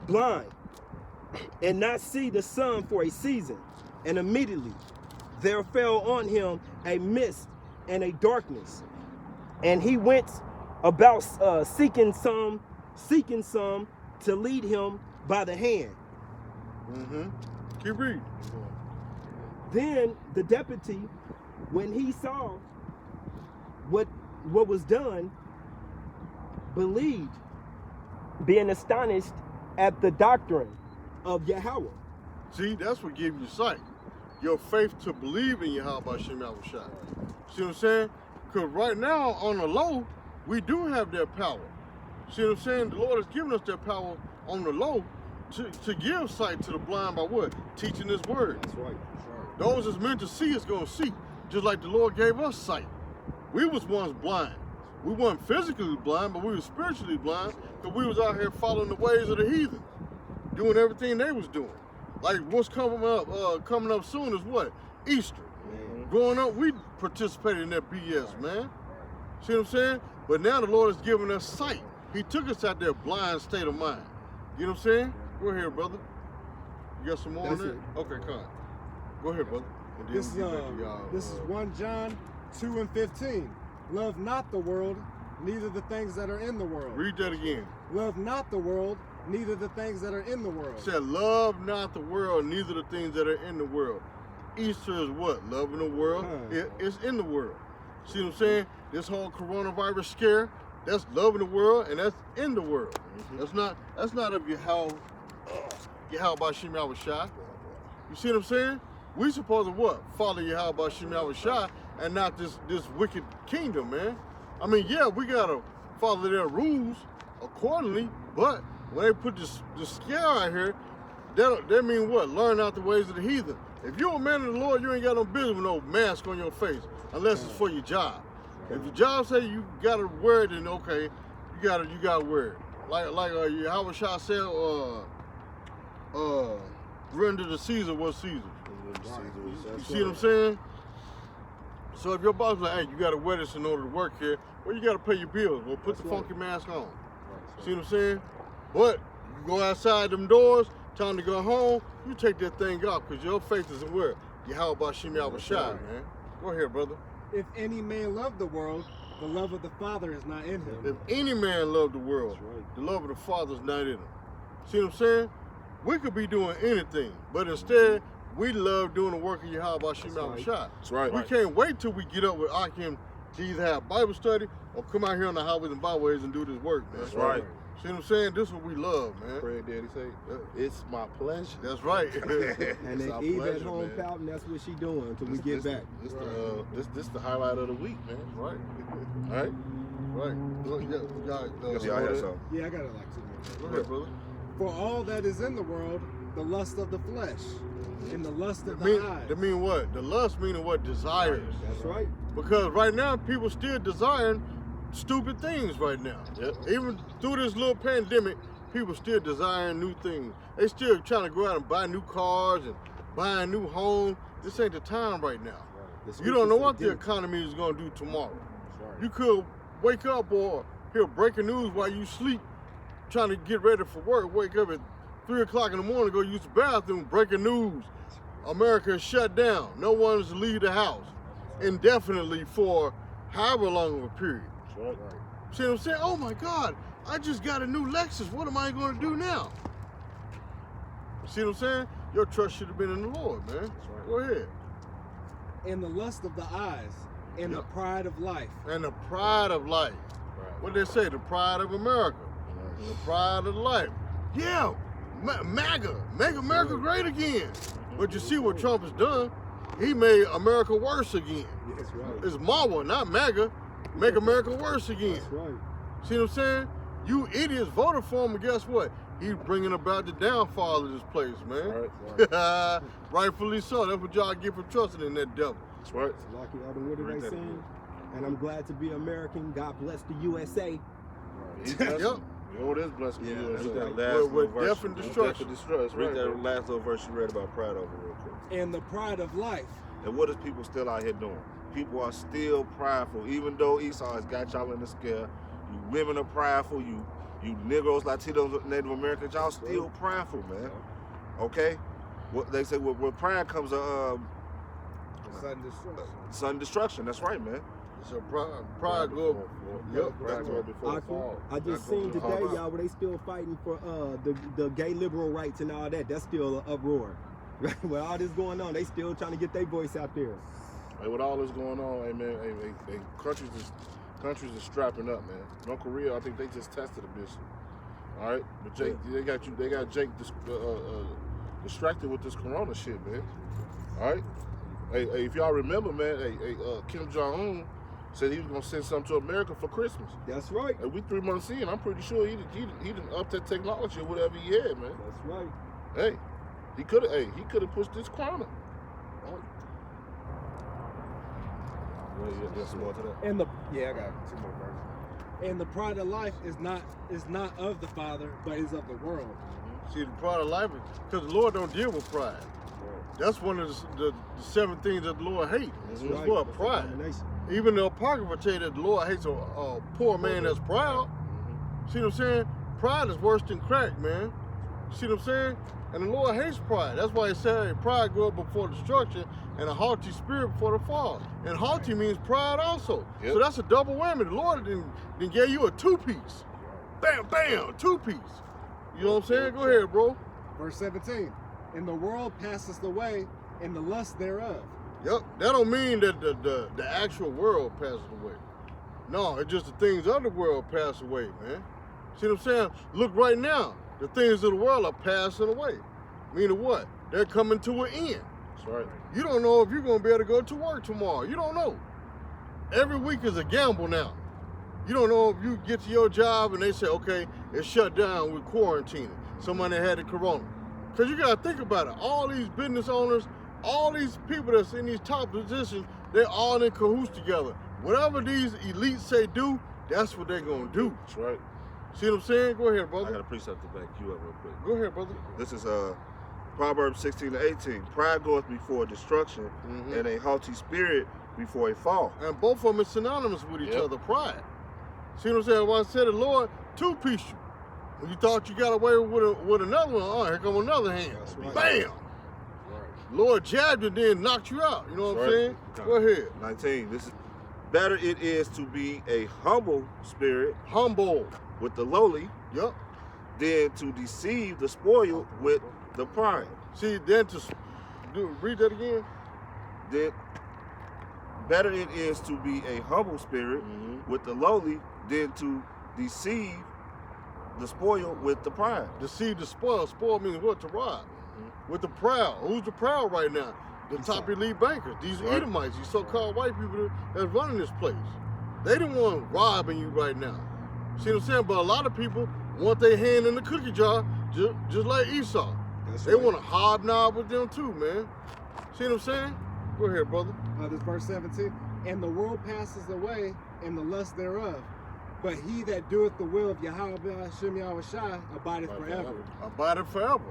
blind, and not see the sun for a season. And immediately there fell on him a mist and a darkness, and he went about seeking some to lead him by the hand. Mm-hmm. Keep reading. Then the deputy, when he saw what was done, believed, being astonished at the doctrine of Yahweh. See, that's what gives you sight. Your faith to believe in Yahweh Shem Yahweh Shai. See what I'm saying? Because right now, on the low, we do have that power. See what I'm saying? The Lord has given us that power on the low to give sight to the blind by what? Teaching His word. That's right. Those that's meant to see is going to see, just like the Lord gave us sight. We was once blind. We weren't physically blind, but we were spiritually blind because we was out here following the ways of the heathen, doing everything they was doing. Like what's coming up soon is what? Easter. Growing up, we participated in that BS, man. See what I'm saying? But now the Lord has given us sight. He took us out there blind state of mind. You know what I'm saying? Go ahead, brother. You got some more That's on that? it. Okay, come on. Go ahead, brother. And then This we get back to y'all. is 1 John 2 and 15. Love not the world, neither the things that are in the world. Read that again. Love not the world, neither the things that are in the world. It said, love not the world, neither the things that are in the world. Easter is what? Loving the world. It's in the world. See what I'm saying? This whole coronavirus scare, that's loving the world and that's in the world. That's not of Yahweh Bashim Yahushua. You see what I'm saying? We supposed to what? Follow Yahweh Bashim Yahushua and not this wicked kingdom, man. I mean, yeah, we gotta follow their rules accordingly, but when they put this scare out here, that mean what? Learn out the ways of the heathen. If you're a man of the Lord, you ain't got no business with no mask on your face, unless it's for your job. If your job say you gotta wear it, then okay, you gotta wear it. Like Yahweh Shah said, render to Caesar what's Caesar. You see what I'm saying? So if your boss is like, hey, you gotta wear this in order to work here, well, you gotta pay your bills. Well, put the funky mask on. See what I'm saying? But you go outside them doors, time to go home, you take that thing off because your faith is in where? Yahweh Bashim Yahushua, man. Go ahead, brother. If any man love the world, the love of the Father is not in him. If any man love the world, the love of the Father is not in him. See what I'm saying? We could be doing anything, but instead, we love doing the work of Yahweh Bashim Yahushua. That's right. We can't wait till we get up with Akim to either have Bible study or come out here on the highways and byways and do this work, man. That's right. See what I'm saying? This is what we love, man. Pray Daddy say, it's my pleasure. That's right. And then our Eve at pleasure, home man. pouting, that's what she doing until we get back. This the highlight of the week, man. Right. All right. Right. Yeah, I had some. Yeah, I got it like 2 minutes. Go ahead, brother. For all that is in the world, the lust of the flesh, and the lust of the eyes. That mean what? The lust meaning what? Desires. That's right. Because right now, people still desiring stupid things right now. Yep. Even through this little pandemic, people still desiring new things. They still trying to go out and buy new cars and buy a new home. This ain't the time right now. You don't know what the economy is going to do tomorrow. You could wake up or hear breaking news while you sleep, trying to get ready for work. Wake up at 3 o'clock in the morning, go use the bathroom, breaking news. America is shut down. No one's to leave the house indefinitely for however long of a period. Right. See what I'm saying? Oh my God, I just got a new Lexus. What am I going to do now? See what I'm saying? Your trust should have been in the Lord, man. right. Go ahead. And the lust of the eyes, and the pride of life. And the pride of life. Right. What they say? The pride of America. The pride of life. Yeah, MAGA. Make America great again. But you see what Trump has done? He made America worse again. That's right. It's MAWA, not MAGA. Make America worse again. That's right. See what I'm saying? You idiots voted for him, and guess what? He's bringing about the downfall of this place, man. Right. Rightfully so. That's what y'all get for trusting in that devil. That's right. Lucky Elder, what are they saying? And I'm glad to be American. God bless the USA. He's Yep. You know, it is blessed. Yeah, USA. read that last With little verse. death and destruction. That's Read right. that last little verse you read about pride over real quick. And the pride of life. And what is people still out here doing? People are still prideful, even though Esau has got y'all in the scare. You women are prideful. You Negroes, Latinos, Native Americans, y'all still prideful, man. Okay? What they say, with pride comes a Sudden destruction. sudden destruction. That's right, man. So pride go. Yep. Pride go before the fall. I just seen today, y'all, where they still fighting for the gay liberal rights and all that. That's still an uproar. With all this going on, they still trying to get their voice out there. Hey, with all this going on, hey man, hey, countries are strapping up, man. North Korea, I think they just tested a mission. All right, but Jake, they got Jake distracted with this Corona shit, man. All right, hey, if y'all remember, man, Kim Jong-un said he was gonna send something to America for Christmas. That's right. And we 3 months in, I'm pretty sure he didn't up that technology or whatever he had, man. That's right. Hey, he could have pushed this Corona. You got some more to that? And I got 2 more verses. And the pride of life is not of the Father, but is of the world. See, the pride of life, because the Lord don't deal with pride. That's one of the 7 things that the Lord hates. It's right. what? Pride. Even the Apocrypha tell you that the Lord hates a poor man that's proud. See what I'm saying? Pride is worse than crack, man. See what I'm saying? And the Lord hates pride. That's why he said pride go up before destruction and a haughty spirit before the fall. And haughty means pride also. Yep. So that's a double whammy. The Lord didn't give you a 2-piece. Bam, bam, 2-piece. You know what I'm saying? Go ahead, bro. Verse 17. And the world passeth away, and the lust thereof. Yep. That don't mean that the actual world passes away. No, it's just the things of the world pass away, man. See what I'm saying? Look right now. The things of the world are passing away. Meaning what? They're coming to an end. That's right. You don't know if you're going to be able to go to work tomorrow. You don't know. Every week is a gamble now. You don't know if you get to your job and they say, okay, it's shut down, we're quarantining. Somebody had the corona. Because you got to think about it. All these business owners, all these people that's in these top positions, they're all in cahoots together. Whatever these elites say do, that's what they're going to do. That's right. See what I'm saying? Go ahead, brother. I got a precept to back you up real quick. Go ahead, brother. This is Proverbs 16:18. Pride goeth before destruction, and a haughty spirit before a fall. And both of them are synonymous with each Yep. other, pride. See what I'm saying? When I said the Lord two-piece you. When you thought you got away with another one, oh, here come another hand. That's right. Bam! Right. Lord jabbed you, then knocked you out. You know what I'm That's saying? Go ahead. 19. This is better it is to be a humble spirit Humble. with the lowly Yup. than to deceive the spoiled with the pride. See, then read that again. Then better it is to be a humble spirit with the lowly than to deceive the spoiled with the pride. Deceive the spoil. Spoil means what? To rob. With the proud. Who's the proud right now? The top elite bankers. These Right. Edomites, these so-called white people that's running this place. They the one robbing you right now. See what I'm saying? But a lot of people want their hand in the cookie jar, just like Esau. That's They right. want to hobnob with them too, man. See what I'm saying? Go ahead, brother. This verse 17. And the world passes away, and the lust thereof. But he that doeth the will of Yahweh Hashem Yahushua abideth forever. Abideth forever.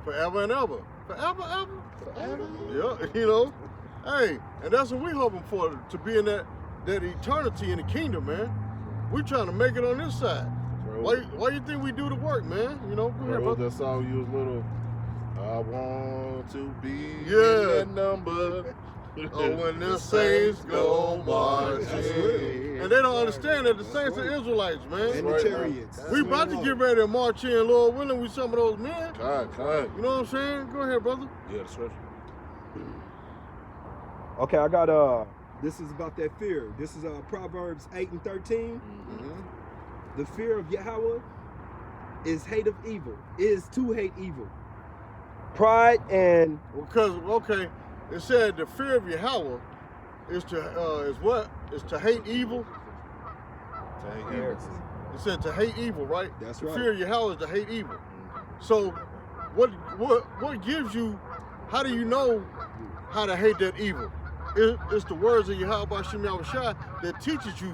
Forever and ever. Forever, ever. Forever. Yeah, you know. Hey, and that's what we hoping for, to be in that eternity in the kingdom, man. We trying to make it on this side. Why you think we do the work, man? You know, go ahead, Bro, brother. that song you was little. I want to be Yeah. in that number. Oh, when the saints go marching. And they don't understand that the saints are Israelites, man. And the right, chariots. We about to get ready to march in, Lord willing, with some of those men. Kind. You know what I'm saying? Go ahead, brother. Yeah, the scripture. Okay, I got this is about that fear. This is Proverbs 8:13. The fear of Yahweh is hate of evil, is to hate evil. Pride and Because, okay, it said the fear of Yahweh is what? Is to hate evil. It said to hate evil, right? That's the right. fear of Yahweh is to hate evil. So, what gives you? How do you know how to hate that evil? It's the words of Yahweh Hashem Yahushua that teaches you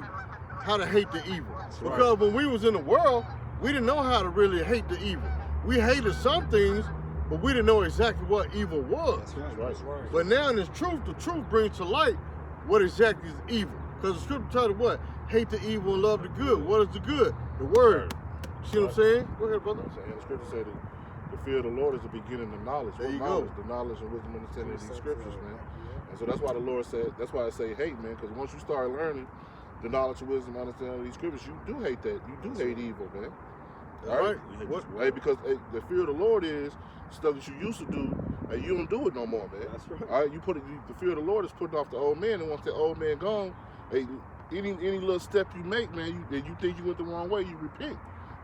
how to hate the evil. Because when we was in the world, we didn't know how to really hate the evil. We hated some things, but we didn't know exactly what evil was. That's right. But now in this truth, the truth brings to light what exactly is evil. Because the scripture tells you what? Hate the evil and love the good. What is the good? The word. See what I'm saying? Go ahead, brother. The scripture said that the fear of the Lord is the beginning of knowledge. There you knowledge? go. The knowledge and wisdom and understanding of these scriptures, man. And so that's why the Lord said, that's why I say hate, man, because once you start learning the knowledge and wisdom and understanding of these scriptures, you do hate that. You do hate evil, man. All right. Hey, because the fear of the Lord is stuff that you used to do, and you don't do it no more, man. That's right. All right, the fear of the Lord is putting off the old man, and once the old man gone, hey, any little step you make, man, you think you went the wrong way, you repent.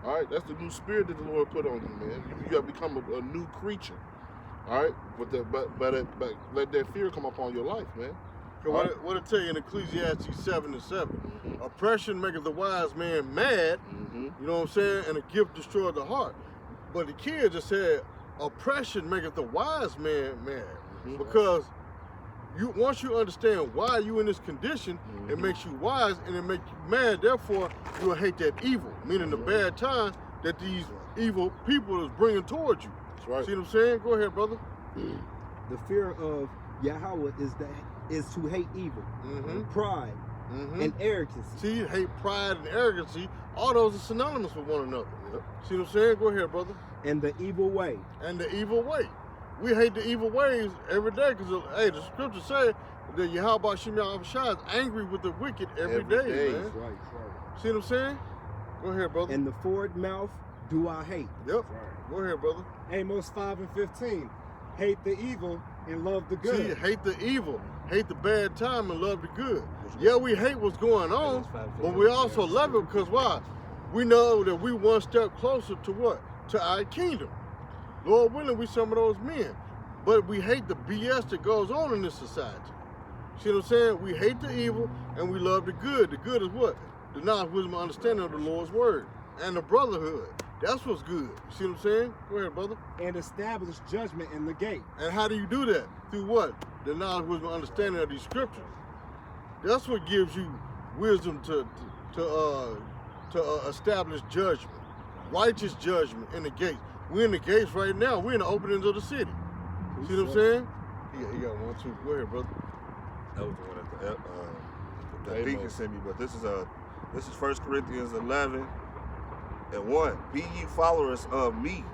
All right, that's the new spirit that the Lord put on you, man. You got to become a new creature. All right, but let that fear come upon your life, man. What it tell you in Ecclesiastes 7:7? Oppression maketh the wise man mad. You know what I'm saying? And a gift destroyeth the heart. But the kid just said, oppression maketh the wise man mad. Because once you understand why you in this condition, it makes you wise and it makes you mad. Therefore, you'll hate that evil, meaning the bad time that these evil people is bringing towards you. That's right. See what I'm saying? Go ahead, brother. the fear of Yahweh is to hate evil, pride, and arrogance. See, hate, pride, and arrogancy, all those are synonymous with one another. See what I'm saying? Go ahead, brother. And the evil way. And the evil way. We hate the evil ways every day because, hey, the scripture says that Yahweh Hashem Yahushua is angry with the wicked every day, man. Right. See what I'm saying? Go ahead, brother. And the forward mouth do I hate. Yep. Go ahead, brother. Amos 5:15. Hate the evil and love the See, good. hate the evil, hate the bad time, and love the good. Yeah, we hate what's going on, but we also love it because why? We know that we one step closer to what? To our kingdom. Lord willing, we some of those men. But we hate the BS that goes on in this society. See what I'm saying? We hate the evil and we love the good. The good is what? The knowledge, wisdom, and understanding of the Lord's word. And the brotherhood. That's what's good. You see what I'm saying? Go ahead, brother. And establish judgment in the gate. And how do you do that? Through what? The knowledge, wisdom, and understanding of these scriptures. That's what gives you wisdom to establish judgment. Righteous judgment in the gates. We're in the gates right now. We're in the openings of the city. See what I'm saying? He got one, two. Go ahead, brother. That was the one that the deacon sent me, but this is 1 Corinthians 11 and 1. Be ye followers of me,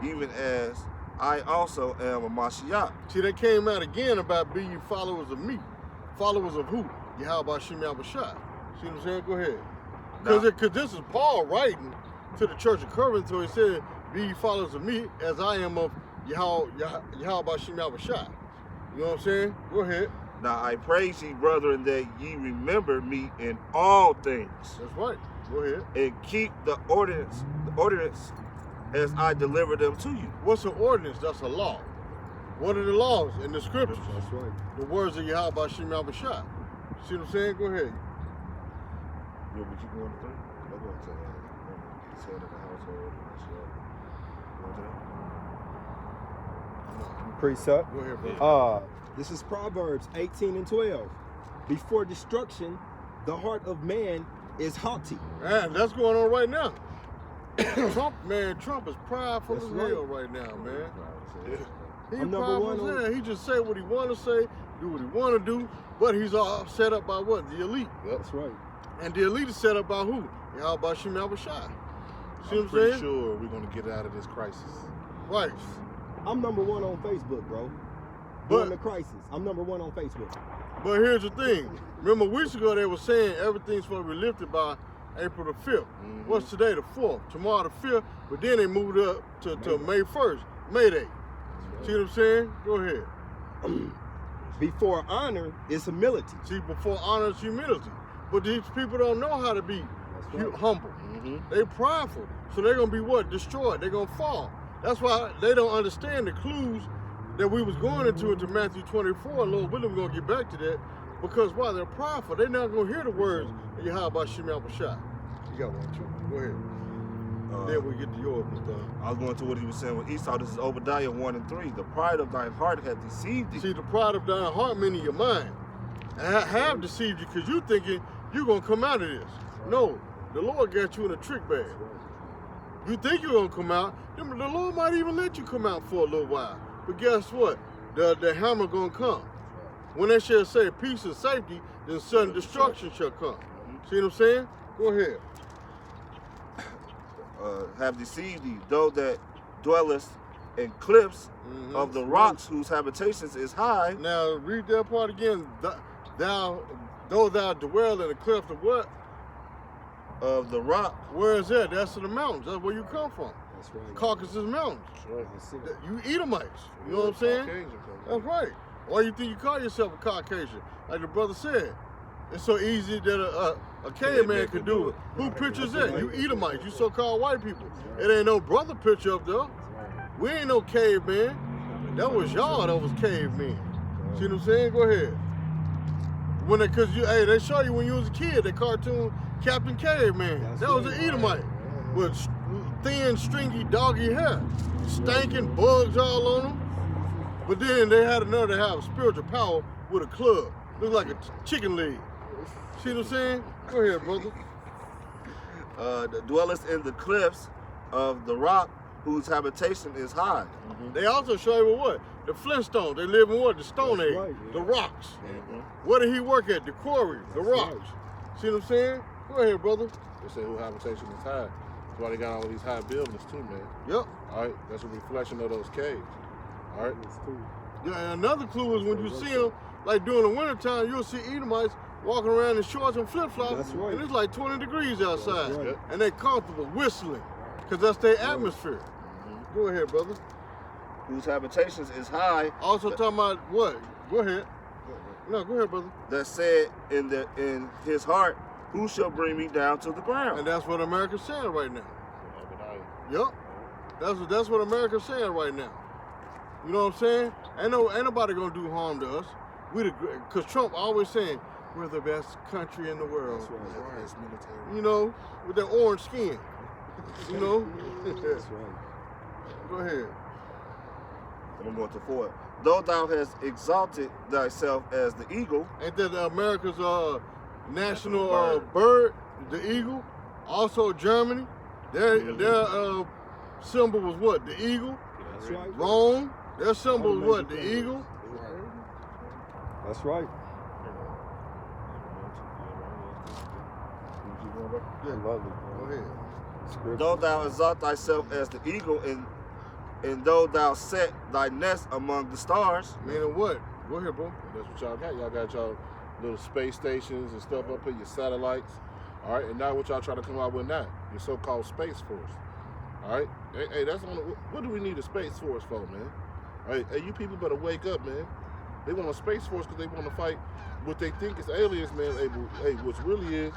even as I also am a Mashiach. See, that came out again about be ye followers of me. Followers of who? Yahweh Shem Yahushua. See what I'm saying? Go ahead. Because this is Paul writing to the church of Corinth, where he said, be ye followers of me, as I am of Yahweh Shem Yahushua. You know what I'm saying? Go ahead. Now I praise ye, brethren, that ye remember me in all things. That's right. Go ahead. And keep the ordinance as I deliver them to you. What's an ordinance? That's a law. What are the laws in the scriptures? That's right. The words of Yahweh Shem Yahushua. See what I'm saying? Go ahead. Yeah, but you going to think? Let's go to he said in the household. Precept. Go ahead, brother. This is Proverbs 18 and 12. Before destruction, the heart of man is haughty. Man, that's going on right now. Trump is prideful That's as right. hell right now, man. He I'm number one prideful as on- hell. He just say what he want to say, do what he want to do, but he's all set up by what? The elite. That's right. And the elite is set up by who? Yahweh Shem Yahushua. See I'm what I'm pretty saying? sure we're gonna get out of this crisis. Right. I'm number one on Facebook, bro. But- During the crisis, I'm number one on Facebook. But here's the thing. Remember weeks ago they were saying everything's supposed to be lifted by April the 5th. Mm-hmm. What's today? The 4th. Tomorrow the 5th. But then they moved it up to May 1st. May Day. See what I'm saying? Go ahead. Before honor is humility. See, before honor is humility. But these people don't know how to be right. humble. Mm-hmm. They prideful. So they're going to be what? Destroyed. They're going to fall. That's why they don't understand the clues that we was going into Matthew 24. Lord willing, we're going to get back to that. Because why? They're prideful. They're not going to hear the words of Yahweh Shem Yahushua. You got one, too. Go ahead. Then we get to yours, Mr. I was going to what he was saying with Esau. This is Obadiah 1 and 3. The pride of thine heart hath deceived thee. See, the pride of thine heart, meaning your mind, have deceived you because you thinking you're going to come out of this. No, the Lord got you in a trick bag. You think you're going to come out, the Lord might even let you come out for a little while. But guess what? The hammer going to come. When they shall say peace and safety, then sudden destruction shall come. See what I'm saying? Go ahead. Have deceived thee, though that dwellest in cliffs of the rocks whose habitations is high. Now read that part again. Though thou dwell in the cleft of what? Of the rock. Where is that? That's in the mountains. That's where you come from. That's right. Caucasus Mountains. That's it. You Edomites. You know what I'm saying? That's right. Why you think you call yourself a Caucasian? Like the brother said. It's so easy that a caveman could do it. Who pictures that? You Edomites. You so-called white people. It ain't no brother picture up there. We ain't no caveman. That was y'all that was cavemen. See what I'm saying? Go ahead. They show you when you was a kid, that cartoon Captain Caveman. That was an Edomite with thin, stringy, doggy hair, stinking bugs all on them. But then they had another to have spiritual power with a club, looked like a chicken leg. See what I'm saying? Go ahead, brother. That dwellest in the cliffs of the rock whose habitation is high. They also show you what? The Flintstones. They live in what? The Stone Age. right, The rocks. Where did he work at? The quarry. The rocks. See what I'm saying? Go ahead, brother. They say who habitation is high. That's why they got all these high buildings too, man. Yep. All right, that's a reflection of those caves. All right. Yeah, and another clue is when you see them, like during the wintertime, you'll see Edomites walking around in shorts and flip-flops. That's right. And it's like 20 degrees outside. right. And they're comfortable whistling because that's their atmosphere. Go ahead, brother. whose habitations is high. Also talking about what? Go ahead. No, go ahead, brother. That said in his heart, who shall bring me down to the ground? And that's what America's saying right now. Yup. That's what America's saying right now. You know what I'm saying? Ain't nobody gonna do harm to us. Cause Trump always saying we're the best country in the world. That's right. It's military. You know, with that orange skin. You know? That's right. Go ahead. I'm going to 4. Though thou hast exalted thyself as the eagle. Ain't that America's national bird, the eagle? Also Germany, their symbol was what? The eagle. That's right. Rome, their symbol was what? The eagle. That's right. Yeah, Lovely. go ahead. Though thou exalt thyself as the eagle, and though thou set thy nest among the stars. Meaning what? Go ahead, bro. That's what y'all got. Y'all got y'all little space stations and stuff up here, your satellites. All right, and now what y'all trying to come out with now? Your so-called Space Force. All right, hey, that's on. What do we need a Space Force for, man? All right, hey, you people better wake up, man. They want a Space Force because they want to fight what they think is aliens, man. Hey, what's really is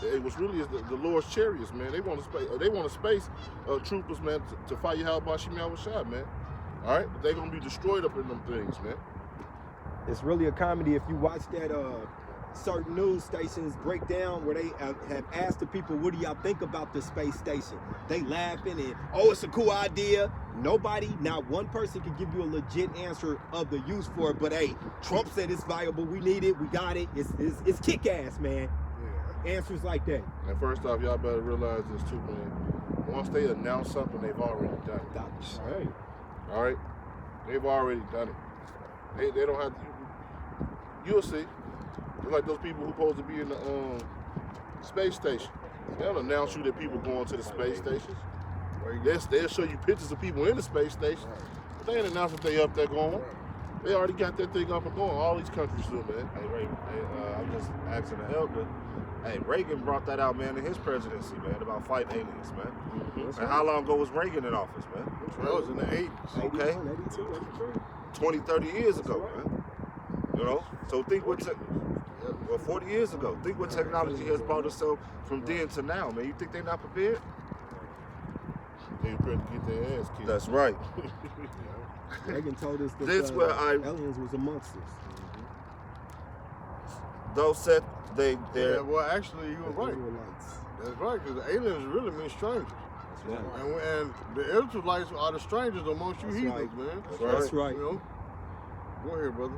the Lord's chariots, man. They want a space troopers, man, to fight you how about Shimei shot, man. All right, but they gonna be destroyed up in them things, man. It's really a comedy if you watch that certain news stations break down where they have asked the people, what do y'all think about the space station? They laughing and, oh, it's a cool idea. Nobody, not one person can give you a legit answer of the use for it, but hey, Trump said it's viable, we need it, we got it, it's kick-ass, man. Yeah. Answers like that. And first off, y'all better realize this too, man. Once they announce something, they've already done it. That's right. All right? They've already done it. They don't have to, you'll see. It's like those people who supposed to be in the space station. They'll announce you that people going to the space stations. They'll show you pictures of people in the space station. But they ain't announced that they up there going. They already got that thing up and going. All these countries do, man. Hey, Ray, I'm just asking the elder. Hey, Reagan brought that out, man, in his presidency, man, about fighting aliens, man. Mm-hmm. And how long ago was Reagan in office, man? That was in the 80s. Okay. 81, 82, 20, 30 years ago, man. You know? So think what... 40 years ago. Think what technology has brought us so from then to now, man. You think they're not prepared? They prepared to get their ass kicked. That's right. Reagan told us that This where aliens was amongst us. Those said they... Yeah, well, actually, you were right. Israelites. That's right, because aliens really mean strangers. That's right. And the Israelites are the strangers amongst you heathens, right. man. That's right. You know? Go ahead, brother.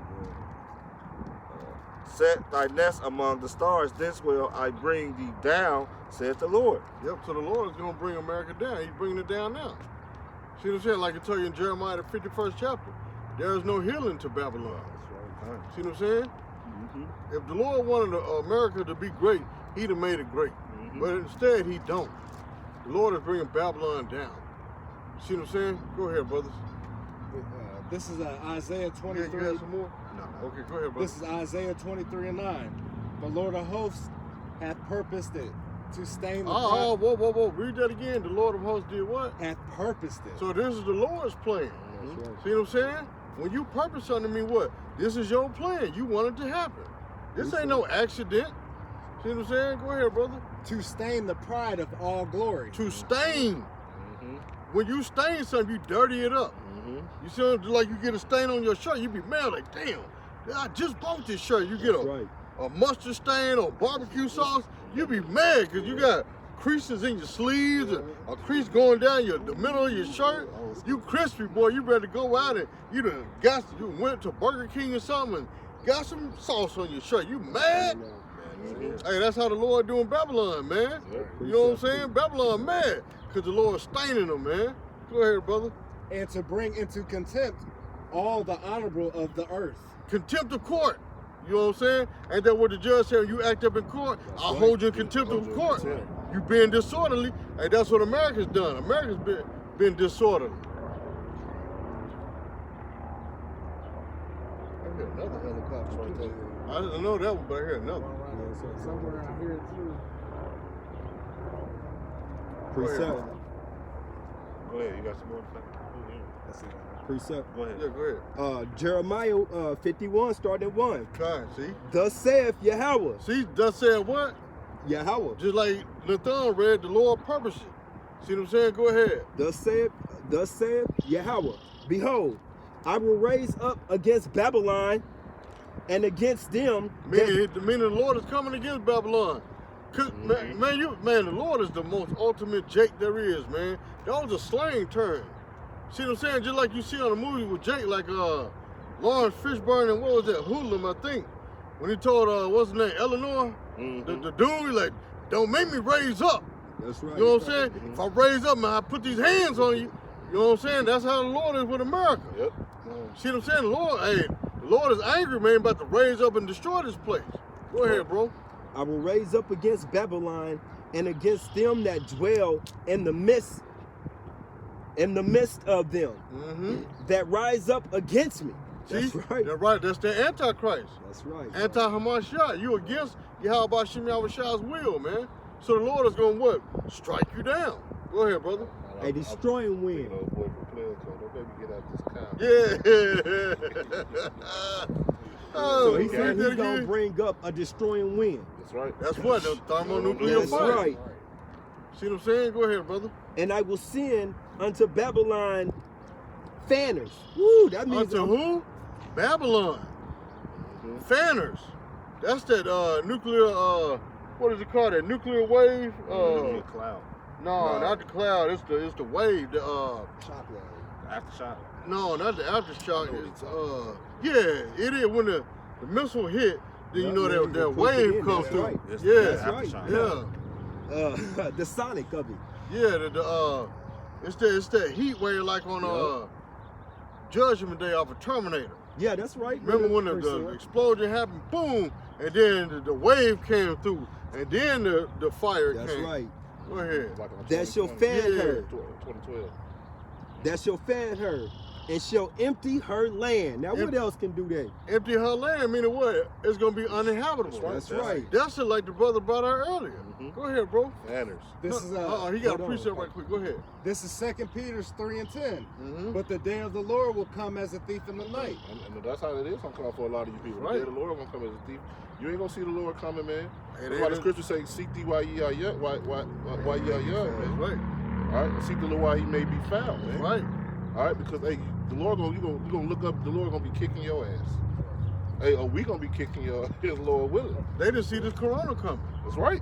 Set thy nest among the stars, this will I bring thee down, saith the Lord. Yep, so the Lord is going to bring America down. He's bringing it down now. See what I'm saying? Like I tell you in Jeremiah, the 51st chapter, there is no healing to Babylon. See what I'm saying? Mm-hmm. If the Lord wanted America to be great, he'd have made it great. Mm-hmm. But instead, he don't. The Lord is bringing Babylon down. See what I'm saying? Go ahead, brothers. This is Isaiah 23. Yeah, you got some more? No. Okay, go ahead, brother. This is Isaiah 23:9. The Lord of hosts hath purposed it to stain the whoa. Read that again. The Lord of hosts did what? hath purposed it. So this is the Lord's plan. That's right. See what I'm saying? When you purpose something, mean what? This is your plan. You want it to happen. This ain't no accident. See what I'm saying? Go ahead, brother. To stain the pride of all glory. To stain. Mm-hmm. When you stain something, you dirty it up. Mm-hmm. You see, like you get a stain on your shirt, you be mad like, damn, I just bought this shirt. You get a mustard stain or barbecue sauce, you be mad because you got creases in your sleeves and a crease going down the middle of your shirt. You crispy, boy. You better go out and you went to Burger King or something and got some sauce on your shirt. You mad? Hey, that's how the Lord doing Babylon, man. You know what I'm saying? Babylon mad because the Lord staining them, man. Go ahead, brother. And to bring into contempt all the honorable of the earth. Contempt of court. You know what I'm saying? Ain't that what the judge said? When you act up in court, I'll hold you in contempt of court. You being disorderly, and that's what America's done. America's been disorderly. I hear another helicopter right there. I didn't know that one, but I hear another one. Yeah, so somewhere out here too. Precept. Go ahead, you got some more to say? That's it. Precept. Go ahead. Yeah, go ahead. Jeremiah 51, starting at 1. Kind, see? Thus saith Yahweh. See, thus said what? Yahweh. Just like Nathan read, the Lord purposed it. See what I'm saying? Go ahead. Thus saith Yahweh. Behold, I will raise up against Babylon and against them. Meaning the Lord is coming against Babylon. 'Cause, man, the Lord is the most ultimate Jake there is, man. That was a slang term. See what I'm saying? Just like you see on the movie with Jake, like Lawrence Fishburne and what was that, Hoodlum, I think. When he told, what's his name, Eleanor? The dude, like, don't make me raise up. That's right. You know what I'm saying? If I raise up, man, I put these hands on you. You know what I'm saying? That's how the Lord is with America. Yep. See what I'm saying? The Lord is angry, man, about to raise up and destroy this place. Go ahead, bro. I will raise up against Babylon and against them that dwell in the midst of them that rise up against me. See? That's right. That's right. That's the Antichrist. That's right. Anti-Hamashiach. You against Yahweh Shem Yahushai's will, man. So the Lord is going to what? Strike you down. Go ahead, brother. A destroying wind. You know, boy from playing, so don't let me get out this cow. Yeah. So he say said that he's going to again. bring up a destroying wind. That's right. That's what? The thermonuclear That's fire. right. See what I'm saying? Go ahead, brother. And I will send unto Babylon fanners. Woo, that means Unto who? Babylon. Fanners. That's that nuclear, what is it called? That nuclear wave? Cloud. No, not the cloud. It's the wave. The Aftershock. no, not the aftershock. It's yeah, it is when the missile hit. Then you know that push it wave in, comes that's through. right. Yeah, That's right. yeah, the sonic of it. yeah. It's that heat wave like on Judgment Day off of Terminator. Yeah, that's right. Remember when the explosion happened? Boom, and then the wave came through, and then the fire That's came. right. Go ahead. Like on That shall 2020. fan Yeah. her. 2012. That shall fan her, and shall empty her land. Now, what else can do that? Empty her land, meaning what? It's gonna be uninhabitable. That's right. That's it, like the brother brought out earlier. Go ahead, bro. Fanners. This is he got a hold on. precept right quick. Go ahead. This is 2 Peter 3 and 10. Mhm. But the day of the Lord will come as a thief in the night. And that's how it is gonna come for a lot of you people. Right. The Lord gonna come as a thief. You ain't gonna see the Lord coming, man. Hey, That's why the scripture say, "Seek thee while ye are young, while ye are young, That's man." right. All right, and seek the Lord while he may be found, That's man. right. All right, because hey, the Lord you gonna look up. The Lord gonna be kicking your ass. Hey, we gonna be kicking your ass, Lord willing. They didn't see this corona coming. That's right.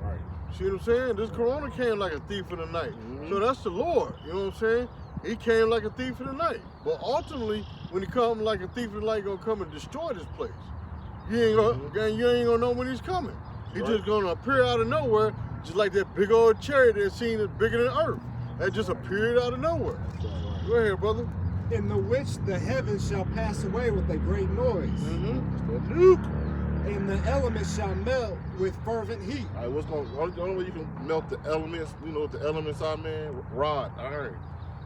See what I'm saying? This corona came like a thief in the night. Mhm. So that's the Lord. You know what I'm saying? He came like a thief in the night. But ultimately, when he comes like a thief in the night, he's gonna come and destroy this place. You ain't gonna know when he's coming. He's Right. just gonna appear out of nowhere, just like that big old chariot that's seen is bigger than Earth. That just appeared out of nowhere. Go ahead, brother. In the which the heavens shall pass away with a great noise, Mm-hmm. That's that nuke. and the elements shall melt with fervent heat. All right, the only way you can melt the elements, you know what the elements are, man? Rod, iron,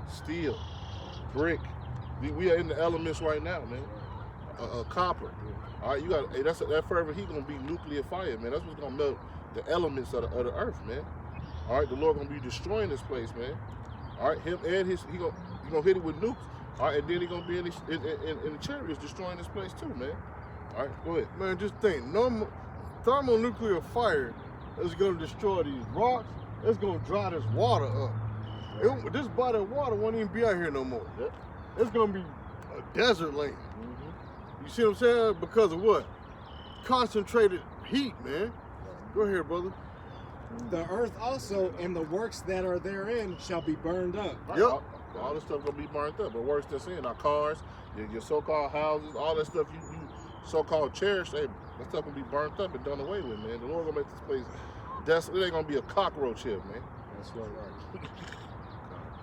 steel, brick. We are in the elements right now, man. Copper. All right, you got that fervent heat gonna be nuclear fire, man. That's what's gonna melt the elements of the earth, man. All right, the Lord gonna be destroying this place, man. All right, him and he gonna hit it with nukes. All right, and then he gonna be in the chariots destroying this place too, man. All right, go ahead. Man, just think, thermonuclear fire is gonna destroy these rocks. It's gonna dry this water up. This body of water won't even be out here no more. Yep. It's gonna be a desert land. Mm-hmm. You see what I'm saying? Because of what? Concentrated heat, man. Go ahead, brother. The earth also and the works that are therein shall be burned up. Right, Yep. all this stuff gonna be burnt up. But worse that's in our cars, your so-called houses, all that stuff you so-called cherish, that stuff gonna be burnt up and done away with, man. The Lord gonna make this place desolate. It ain't gonna be a cockroach here, man. That's right.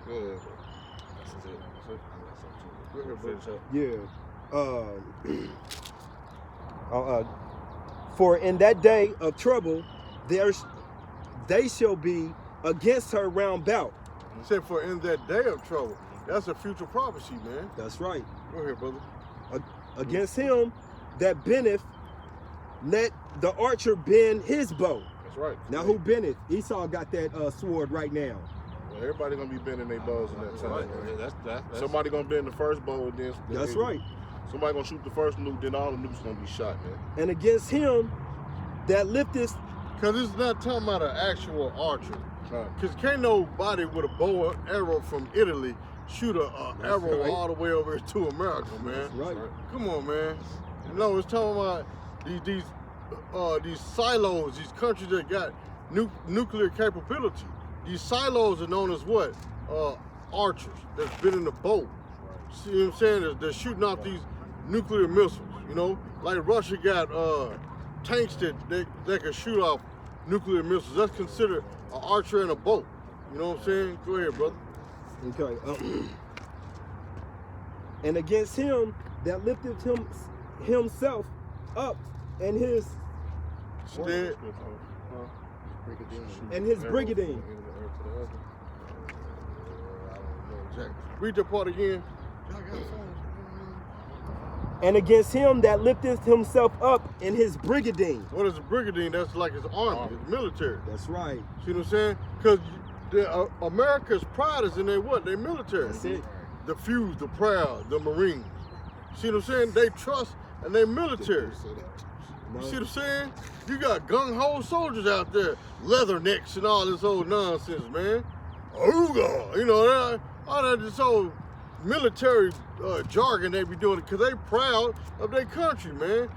Go ahead. That's it. Go ahead, brother. Finish up. Yeah. For in that day of trouble, they shall be against her round about. Except for in that day of trouble. That's a future prophecy, man. That's right. Go ahead, brother. Against him that bendeth, let the archer bend his bow. That's right. Now who bendeth? Esau got that sword right now. Everybody gonna be bending their bows in that time. Right. Man. That's Somebody gonna bend the first bow, and then That's right. Somebody gonna shoot the first nuke, then all the nukes gonna be shot, man. And against him that lifteth, Because it's not talking about an actual archer. Right. Because can't nobody with a bow and arrow from Italy shoot a arrow right. all the way over to America, man. That's right. Come on, man. No, it's talking about these silos, these countries that got nuclear capability. These silos are known as what? Archers that's been in the boat. See what I'm saying? They're shooting off these nuclear missiles, you know? Like Russia got tanks that can shoot off nuclear missiles. That's considered an archer in a boat. You know what I'm saying? Go ahead, brother. okay, and against him that lifteth himself up and his Stead. brigandine. Read that part again. And against him that lifteth himself up in his brigandine. What is a brigandine? That's like his army, his military. That's right. See what I'm saying? Because America's pride is in their what? Their military. That's it. The few, the proud, the Marines. See what I'm saying? They trust in their military. You see what I'm saying? You got gung-ho soldiers out there, leathernecks and all this old nonsense, man. Ooga, you know, all that this old military jargon they be doing because they proud of their country, man.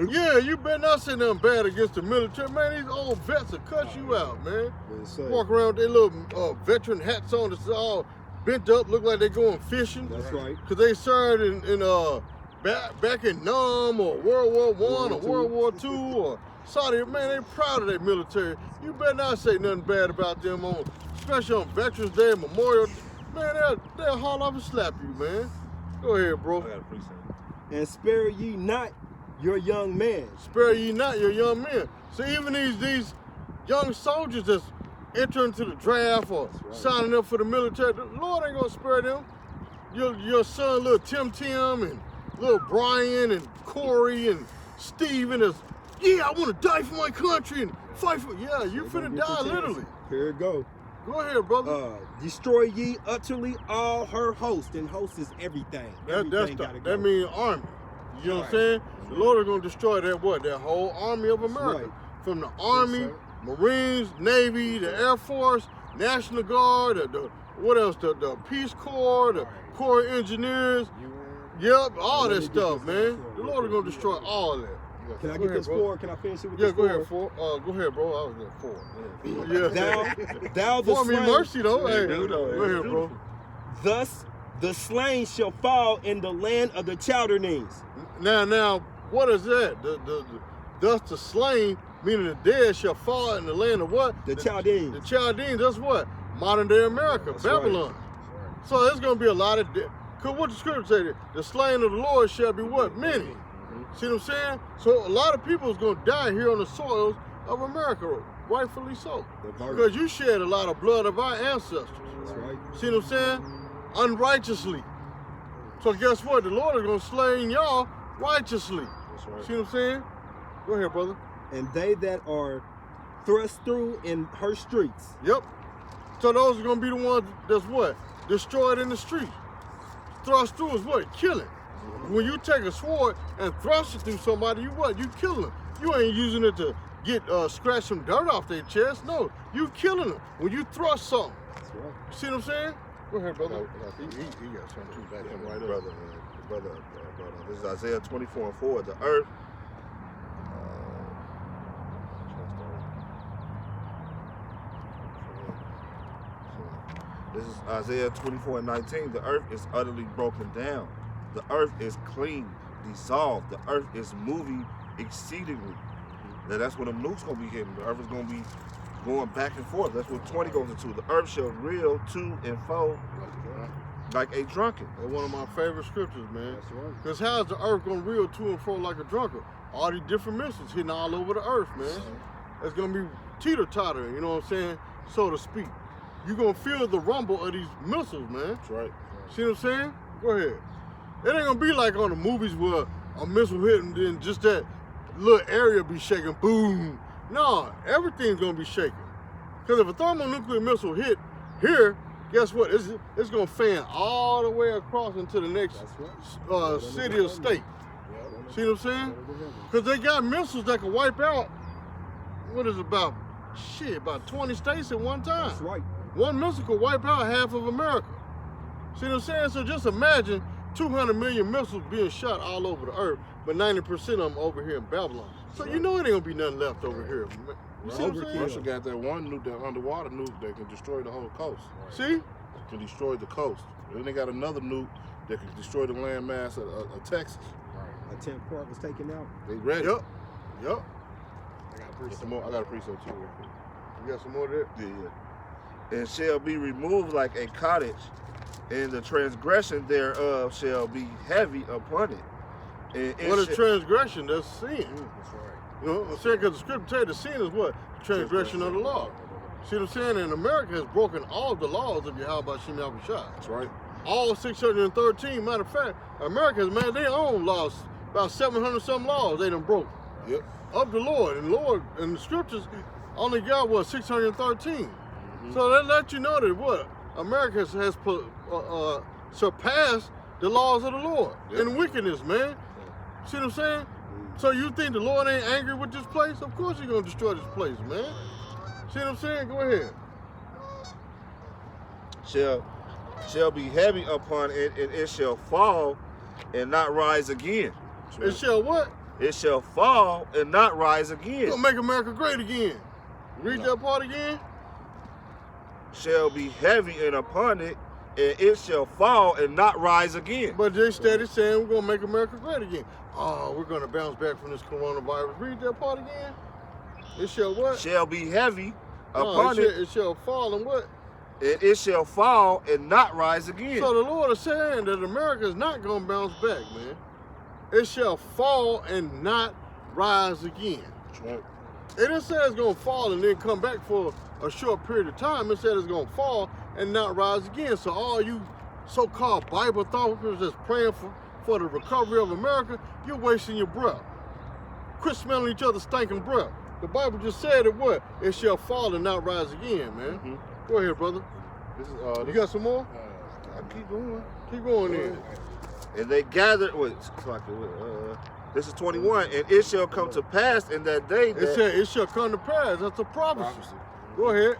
Yeah, you better not say nothing bad against the military, man. These old vets will cut you out, man. Walk around with their little veteran hats on that's all bent up, look like they going fishing. That's right. Because they served in back in Nam or World War I or World War II or Saudi, man, they proud of their military. You better not say nothing bad about them, especially on Veterans Day, Memorial. Man, they'll haul off and slap you, man. Go ahead, bro. I got a precept. And spare ye not your young man. Spare ye not your young men. So even these young soldiers that's entering to the draft or signing up for the military, the Lord ain't gonna spare them. Your son, little Tim and little Brian and Corey and Steven is, yeah, I want to die for my country and fight for, yeah, you finna die literally. Here it go. Go ahead, brother. Destroy ye utterly all her host, and host is everything. Everything gotta go. That means army. You know what I'm saying? The Lord is gonna destroy that what? That whole army of America. right. From the Army, Marines, Navy, the Air Force, National Guard, what else? The Peace Corps, the Corps of Engineers. Yep, all that stuff, man. The Lord is gonna destroy all that. Can I Go get ahead, this bro. 4? Can I finish it with Yeah, this go 4? ahead, 4. Go ahead, bro. I was at 4. Yeah. Thou the For me slain, mercy, though. Hey, do, though. go ahead, bro. thus the slain shall fall in the land of the Chaldeans. Now, what is that? Thus the slain, meaning the dead, shall fall in the land of what? The Chaldeans. The Chaldeans, that's what? Modern day America, That's Babylon. So there's going to be a lot of dead. Because what the scripture say? The slain of the Lord shall be what? Many. See what I'm saying? So a lot of people is going to die here on the soils of America, rightfully so. Because you shed a lot of blood of our ancestors. That's right. See what I'm saying? Unrighteously. So guess what? The Lord is going to slay y'all righteously. That's right. See what I'm saying? Go ahead, brother. And they that are thrust through in her streets. Yep. So those are going to be the ones that's what? Destroyed in the street. Thrust through is what? Killing. When you take a sword and thrust it through somebody, you what? You killing them. You ain't using it to get scratch some dirt off their chest. No, you killing them when you thrust something. That's right. You see what I'm saying? Go ahead, brother. He got something too. Back him right up. Brother. This is Isaiah 24:4. The earth. This is Isaiah 24:19. The earth is utterly broken down. The earth is clean, dissolved. The earth is moving exceedingly. Now that's what them nukes gonna be hitting. The earth is gonna be going back and forth. That's what 20 goes into. The earth shall reel to and fro like a drunken. That's one of my favorite scriptures, man. That's right. Because how is the earth going to reel to and fro like a drunkard? All these different missiles hitting all over the earth, man. It's going to be teeter-tottering, you know what I'm saying, so to speak. You're going to feel the rumble of these missiles, man. That's right. See what I'm saying? Go ahead. It ain't going to be like on the movies where a missile hit and then just that little area be shaking, boom. No, everything's going to be shaking. Because if a thermonuclear missile hit Here, guess what? It's gonna fan all the way across into the next city or state. See what I'm saying? Because they got missiles that can wipe out, what is it, about 20 states at one time. That's right. One missile could wipe out half of America. See what I'm saying? So just imagine 200 million missiles being shot all over the earth, but 90% of them over here in Babylon. So you know it ain't gonna be nothing left over here. You see what I'm saying? Russia got that one nuke, that underwater nuke that can destroy the whole coast. See? Can destroy the coast. And then they got another nuke that can destroy the landmass of Texas. A 10th part was taken out. They ready. Yep. I got a preset too. You got some more of that? Yeah. And shall be removed like a cottage, and the transgression thereof shall be heavy upon it. And What is transgression? That's sin. That's right. You know what I'm saying? Because the scripture tell you the sin is what? Transgression of the law. See what I'm saying? And America has broken all the laws of Yahweh Shem Yahushua. That's right. All 613. Matter of fact, America has made their own laws. About 700 some laws they done broke. Yep. Of the Lord. And the scriptures only got what? 613. So that lets you know that what? America has surpassed the laws of the Lord in wickedness, man. See what I'm saying? So you think the Lord ain't angry with this place? Of course he's gonna destroy this place, man. See what I'm saying? Go ahead. shall be heavy upon it, and it shall fall and not rise again. It shall what? It shall fall and not rise again. Gonna make America great again. Read that part again. Shall be heavy and upon it, and it shall fall and not rise again. But they steady saying we're gonna make America great again. Oh, we're gonna bounce back from this coronavirus. Read that part again. It shall what? Shall be heavy No, upon it, it shall fall and what? and it shall fall and not rise again. So the Lord is saying that America is not gonna bounce back, man. It shall fall and not rise again. That's right. It didn't say it's gonna fall and then come back for a short period of time. It said it's gonna fall and not rise again. So all you so-called Bible thoughts that's praying for the recovery of America, you're wasting your breath. Quit smelling each other's stinking breath. The Bible just said it what? It shall fall and not rise again, man. Go ahead, brother. This is You got some more? I keep going. Keep going then. And they gathered, this is 21, and it shall come to pass in that day It that, said it shall come to pass. That's a prophecy. Go ahead.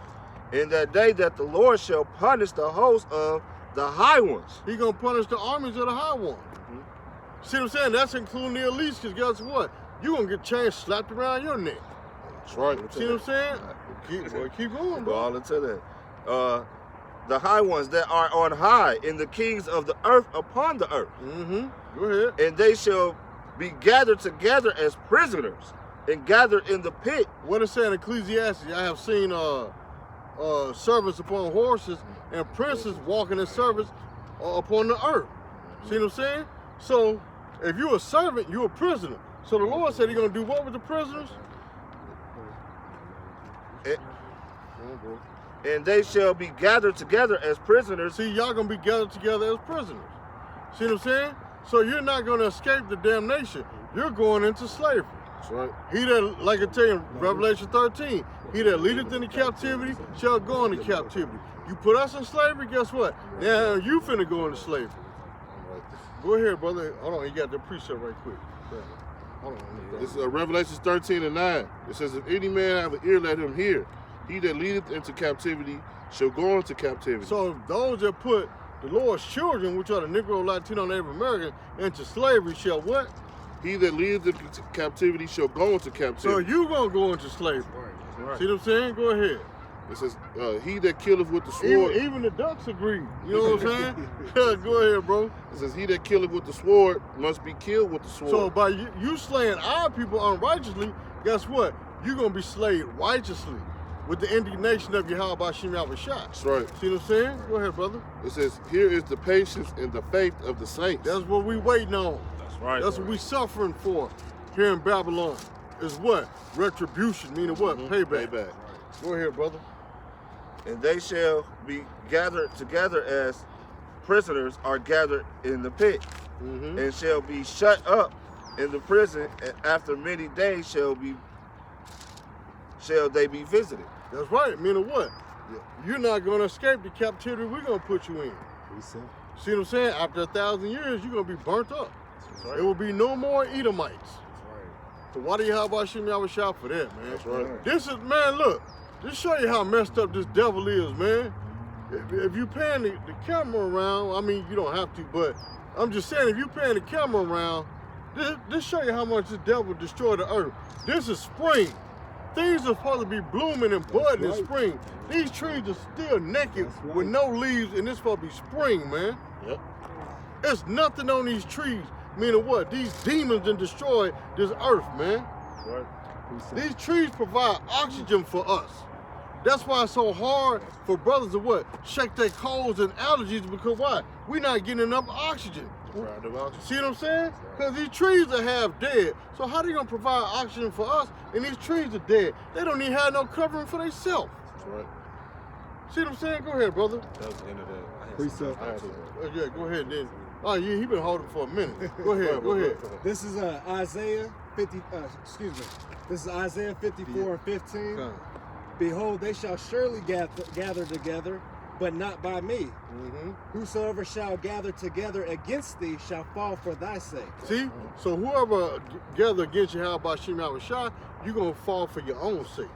in that day that the Lord shall punish the host of the high ones. He gonna punish the armies of the high one. See what I'm saying? That's including the elites, because guess what? You gonna get chains slapped around your neck. That's right. See what I'm saying? Keep going, Go bro. all into that. The high ones that are on high, and the kings of the earth upon the earth. Go ahead. And they shall be gathered together as prisoners, and gathered in the pit. What it said in Ecclesiastes, I have seen servants upon horses and princes walking in service upon the earth. See what I'm saying? So if you're a servant, you're a prisoner. So the Lord said he's gonna do what with the prisoners? And they shall be gathered together as prisoners. See, y'all gonna be gathered together as prisoners. See what I'm saying? So you're not gonna escape the damnation. You're going into slavery. That's right. He that, like I tell you in Revelation 13, he that leadeth into captivity shall go into captivity. You put us in slavery, guess what? Now you finna go into slavery. Go ahead, brother. Hold on, you got the precept right quick. Hold on. This is Revelation 13 and 9. It says, if any man have an ear, let him hear. He that leadeth into captivity shall go into captivity. So those that put the Lord's children, which are the Negro, Latino, Native American, into slavery shall what? He that leadeth into captivity shall go into captivity. So you gonna go into slavery. Right. See what I'm saying? Go ahead. It says, he that killeth with the sword. Even the ducks agree. You know what I'm saying? Go ahead, bro. It says, he that killeth with the sword must be killed with the sword. So by you slaying our people unrighteously, guess what? You're going to be slayed righteously with the indignation of Yahweh Shem Yahushua. That's right. See what I'm saying? Go ahead, brother. It says, here is the patience and the faith of the saints. That's what we waiting on. That's right. That's what we suffering for here in Babylon. Is what? Retribution, meaning what? Payback. Payback. Go ahead, brother. And they shall be gathered together as prisoners are gathered in the pit, and shall be shut up in the prison, and after many days shall they be visited. That's right. Meaning what? You're not going to escape the captivity we're going to put you in. See what I'm saying? After 1,000 years, you're going to be burnt up. That's right. There will be no more Edomites. That's right. So why do you have Hashem Yahushua for that, man? That's right. This is, man, look, just show you how messed up this devil is, man. If you pan the camera around, I mean, you don't have to, but I'm just saying, if you pan the camera around, this show you how much this devil destroyed the earth. This is spring. Things are supposed to be blooming and budding in spring. These trees are still naked with no leaves, and it's supposed to be spring, man. Yep. There's nothing on these trees. Meaning what? These demons done destroyed this earth, man. Right. These trees provide oxygen for us. That's why it's so hard for brothers to what? Shake their colds and allergies, because why? We're not getting enough oxygen. See what I'm saying? Because these trees are half dead. So how they gonna provide oxygen for us and these trees are dead? They don't even have no covering for themselves. That's right. See what I'm saying? Go ahead, brother. That was the end of that. Precept. Yeah, go ahead then. Oh yeah, he been holding for a minute. Go ahead, go ahead. This is Isaiah 50. This is Isaiah 54 and 15. Come. Behold, they shall surely gather together, but not by me. Mm-hmm. Whosoever shall gather together against thee shall fall for thy sake. See? So whoever gather against you, how about Shem Yahushua, you're going to fall for your own sake.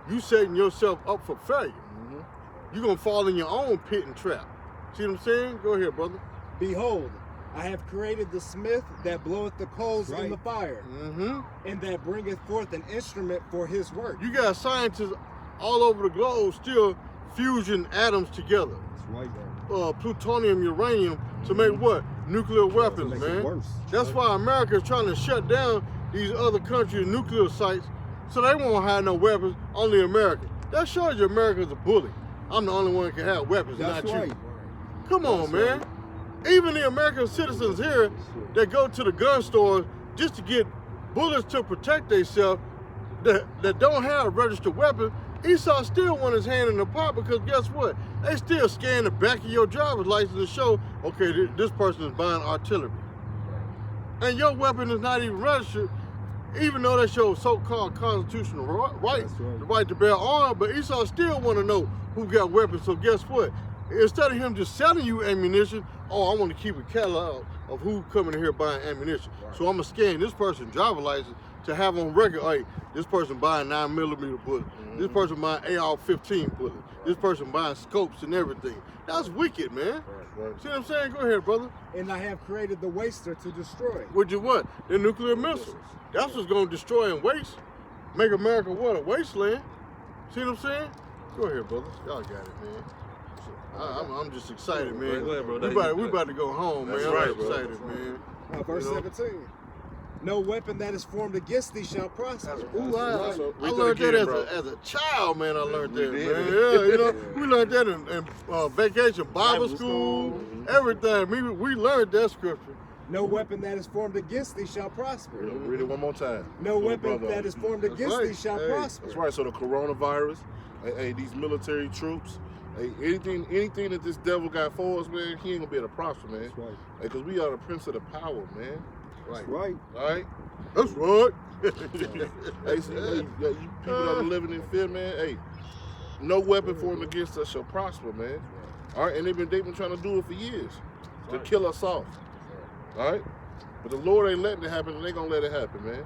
You setting yourself up for failure. Mm-hmm. You're going to fall in your own pit and trap. See what I'm saying? Go ahead, brother. Behold, I have created the smith that bloweth the coals in the fire, Mm-hmm. and that bringeth forth an instrument for his work. You got scientists all over the globe still fusing atoms together. That's right. Plutonium, uranium, to make what? Nuclear weapons, man. That's why America is trying to shut down these other countries' nuclear sites so they won't have no weapons, only America. That shows you America's a bully. I'm the only one that can have weapons, not you. Come on, man. Even the American citizens here that go to the gun stores just to get bullets to protect themselves that don't have registered weapons, Esau still want his hand in the pot, because guess what? They still scan the back of your driver's license to show, okay, this person is buying artillery. And your weapon is not even registered, even though that's your so-called constitutional right, the right to bear arms, but Esau still want to know who got weapons. So guess what? Instead of him just selling you ammunition, oh, I want to keep a catalog of who coming here buying ammunition. So I'm going to scan this person's driver's license to have on record, hey, this person buying 9mm bullets, this person buying AR-15 bullets, this person buying scopes and everything. That's wicked, man. See what I'm saying? Go ahead, brother. And I have created the waster to destroy. Which is what? The nuclear missiles. That's what's going to destroy and waste. Make America what? A wasteland. See what I'm saying? Go ahead, brother. Y'all got it, man. I'm just excited, man. Go ahead, bro. We about to go home, man. That's I'm right, excited, bro. man. Verse You know? 17. No weapon that is formed against thee shall prosper. Ooh, I Read learned that that again, as a child, man. I learned that, We man. did. Yeah, you know, we learned that in vacation Bible school, everything. We learned that scripture. No weapon that is formed against thee shall prosper. Read it one more time. No For the weapon brother. that is formed against right. thee shall Hey, prosper. That's right. So the coronavirus, hey, these military troops, hey, anything that this devil got for us, man, he ain't gonna be able to prosper, man. That's right. Hey, cause we are the prince of the power, man. Right. Right. All right. That's right. Hey, so you people that are living in fear, man. Hey, no weapon formed against us shall prosper, man. All right, and they've been trying to do it for years to kill us off. All right, but the Lord ain't letting it happen, and they gonna let it happen, man.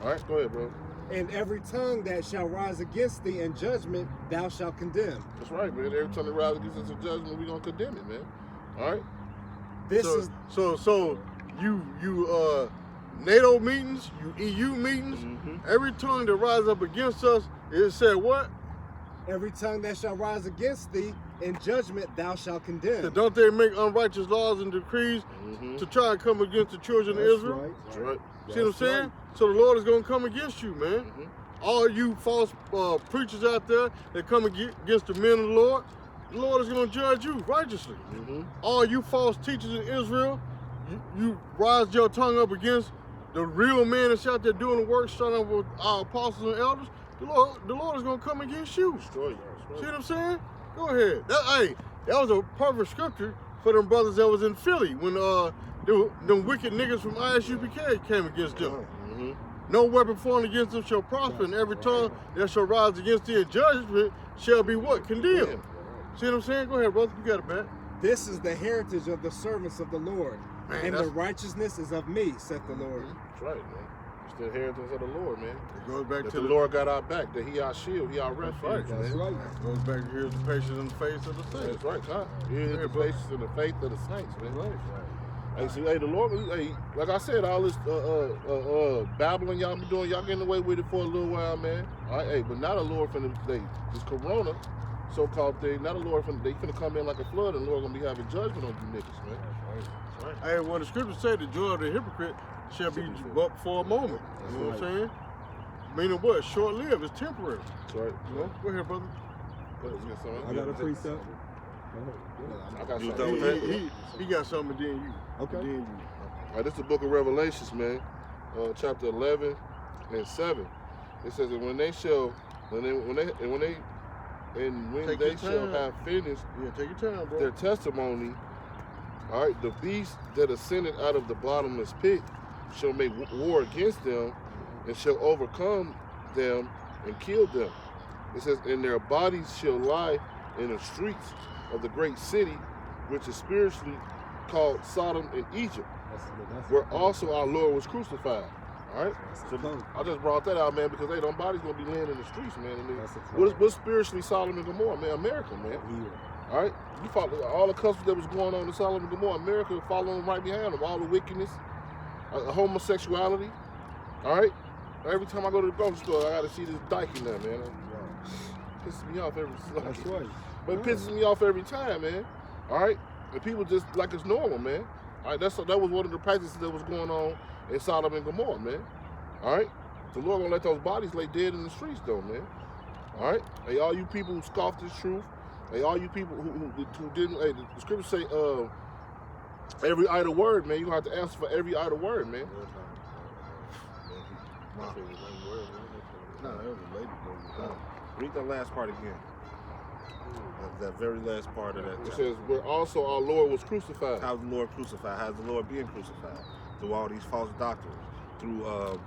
All right, go ahead, bro. And every tongue that shall rise against thee in judgment, thou shalt condemn. That's right, man. Every time they rise against us in judgment, we gonna condemn it, man. All right. So you NATO meetings, you EU meetings, every tongue that rises up against us, it said what? Every tongue that shall rise against thee in judgment, thou shalt condemn. So don't they make unrighteous laws and decrees to try and come against the children of Israel? That's right. See what I'm saying? So the Lord is going to come against you, man. All you false preachers out there that come against the men of the Lord is going to judge you righteously. All you false teachers in Israel, you rise your tongue up against the real men that's out there doing the work, starting up with our apostles and elders. The Lord is going to come against you. Destroy you. See what I'm saying? Go ahead. That was a perfect scripture for them brothers that was in Philly when them wicked niggas from ISUPK came against them. No weapon formed against them shall prosper, and every tongue that shall rise against thee in judgment, shall be what? Condemned. See what I'm saying? Go ahead, brother. You got it back. This is the heritage of the servants of the Lord, Man, and the that's- righteousness is of me, saith the Lord. That's right, man. It's the inheritance of the Lord, man. It goes back That to the Lord got our back, that He our shield, He our refuge, right. man. That's right. It goes back to here's the patience and the faith of the saints. That's right, huh? Here's Yeah, the bro. patience and the faith of the saints, man. Right. Hey, see, hey, the Lord, hey, like I said, all this babbling y'all be doing, y'all getting away with it for a little while, man. All right, hey, but now the Lord finna, this Corona so-called thing, now the Lord finna, they finna come in like a flood, and the Lord gonna be having judgment on you niggas, man. That's right. Hey, when the scriptures say the joy of the hypocrite shall be but for a moment. You know what I'm saying? Meaning what? Short-lived. It's temporary. That's right. You know? Go ahead, brother. What is this, son? I got a precept. I got You was something. done with that? He got something, and then you. Okay. And then you. All right, this is the book of Revelations, man, chapter 11 and 7. It says that when they shall Take your shall time. have finished Yeah, take your time, bro. their testimony, all right, the beast that ascended out of the bottomless pit shall make war against them and shall overcome them and kill them. It says, and their bodies shall lie in the streets of the great city, which is spiritually called Sodom and Egypt, where also our Lord was crucified. All right? So I just brought that out, man, because hey, them bodies gonna be laying in the streets, man. And what's spiritually Sodom and Gomorrah, man? America, man. All right? You follow all the customs that was going on in Sodom and Gomorrah, America following right behind them, all the wickedness, homosexuality. All right? Every time I go to the grocery store, I gotta see this dyke in there, man. Pisses me off every time. That's right. But it pisses me off every time, man. All right? And people just like it's normal, man. All right? That was one of the practices that was going on in Sodom and Gomorrah, man. All right? The Lord gonna let those bodies lay dead in the streets, though, man. All right? Hey, all you people who scoff this truth, hey, all you people who didn't, hey, the scriptures say every idle word, man. You gonna have to answer for every idle word, man. No, that was a lady, bro. Read that last part again. That very last part of that. It says, where also our Lord was crucified. How's the Lord crucified? How's the Lord being crucified? Through all these false doctrines, through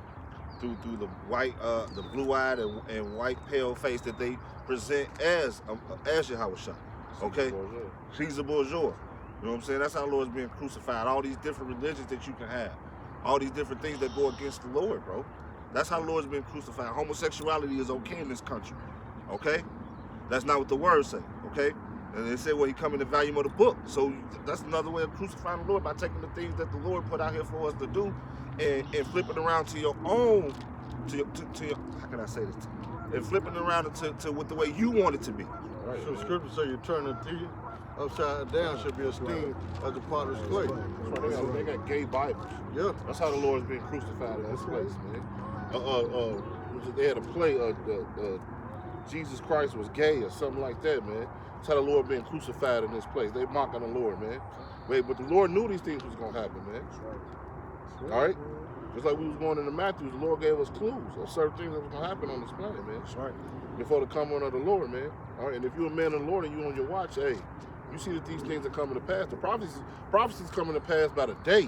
the white, the blue-eyed and white pale face that they present as Yahweh Shah. Okay, he's a bourgeois. You know what I'm saying? That's how the Lord's being crucified. All these different religions that you can have, all these different things that go against the Lord, bro. That's how the Lord's being crucified. Homosexuality is okay in this country. Okay, that's not what the word say. Okay. And they say, well, he come in the volume of the book. So that's another way of crucifying the Lord, by taking the things that the Lord put out here for us to do and flipping around to your own, to your, how can I say this? And flipping around to with the way you want it to be. Right. So the scripture say you turn the tea upside down should be esteemed as the potter's clay. That's right. They got gay Bibles. Yeah. That's how the Lord's being crucified in this place, man. They had a play, Jesus Christ was gay or something like that, man. That's how the Lord being crucified in this place. They mocking the Lord, man. Wait, but the Lord knew these things was gonna happen, man. All right? Just like we was going into Matthew, the Lord gave us clues of certain things that was gonna happen on this planet, man. That's right. Before the coming of the Lord, man. All right, and if you're a man of the Lord and you on your watch, hey, you see that these things are coming to pass. The prophecies coming to pass by the day.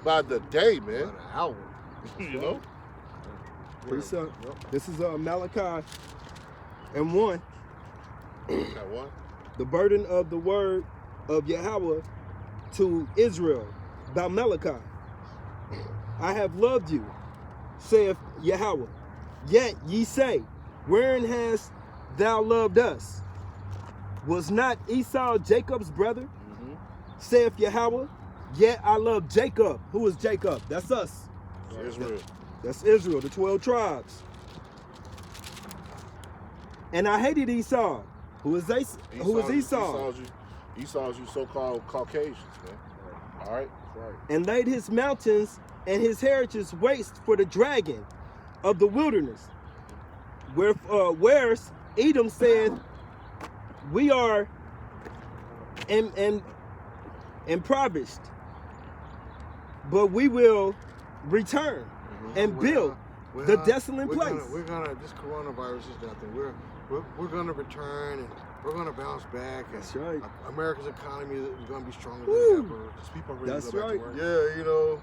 By the day, man. By the hour. You know? Precept. This is Malachi and 1. Got one? The burden of the word of Yahweh to Israel by Malachi. I have loved you, saith Yahweh. Yet ye say, wherein hast thou loved us? Was not Esau Jacob's brother? Saith Yahweh. Yet I love Jacob. Who is Jacob? That's us. Israel. That's Israel, the 12 tribes. And I hated Esau. Who is Esau? Esau's you so-called Caucasians, man. All right? Right. And laid his mountains and his heritage waste for the dragon of the wilderness. Whereas Edom said, we are impoverished, but we will return and build the desolate place. We're gonna this coronavirus is nothing. We're gonna return and we're gonna bounce back. And That's right. America's economy is gonna be stronger Woo. than ever. Because people are ready That's to go back right. to work. Yeah, you know.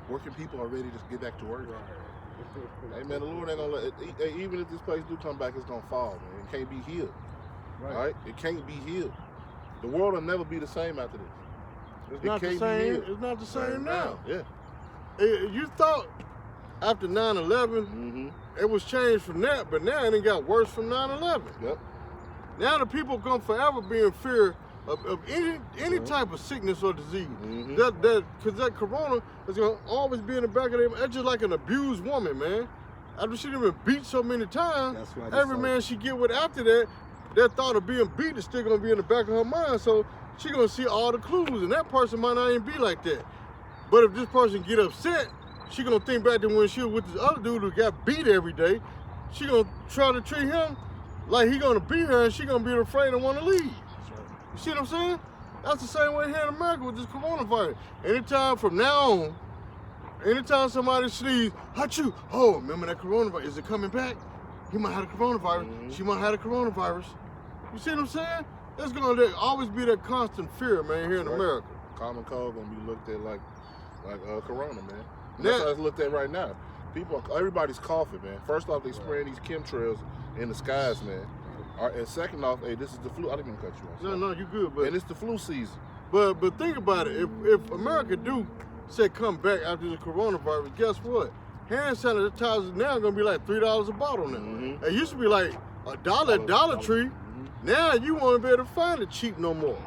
Working people are ready to get back to work. Hey man, the Lord ain't gonna let it, even if this place do come back, it's gonna fall, man. It can't be healed. Right. All right? It can't be healed. The world will never be the same after this. It's It not the can't be same. healed. It's not the same now. Yeah. You thought after 9/11 Mm-hmm. it was changed from that, but now it ain't got worse from 9/11. Yep. Now the people gonna forever be in fear of any type of sickness or disease. Mhm. Because that corona is gonna always be in the back of them. It's just like an abused woman, man. After she been beat so many times, That's right, every that's man she get with after that thought of being beat is still gonna be in the back of her mind. So she gonna see all the clues, and that person might not even be like that. But if this person get upset, she gonna think back to when she was with this other dude who got beat every day. She gonna try to treat him like he gonna beat her, and she gonna be afraid and want to leave. You see what I'm saying? That's the same way here in America with this coronavirus. Anytime from now on, anytime somebody sneezes, achoo, oh, remember that coronavirus? Is it coming back? He might have a coronavirus. She might have a coronavirus. You see what I'm saying? There's gonna always be that constant fear, man, here in America. Common cold gonna be looked at like corona, man. And Yeah. that's how it's looked at right now. Everybody's coughing, man. First off, they spraying these chemtrails in the skies, man. All right, and second off, hey, this is the flu. I didn't even cut you off. No, you good, but And it's the flu season. But think about it. If America do say come back after the coronavirus, guess what? Hand sanitizer now gonna be like $3 a bottle now. Mhm. It used to be like $1 at Dollar Tree. Now you won't be able to find it cheap no more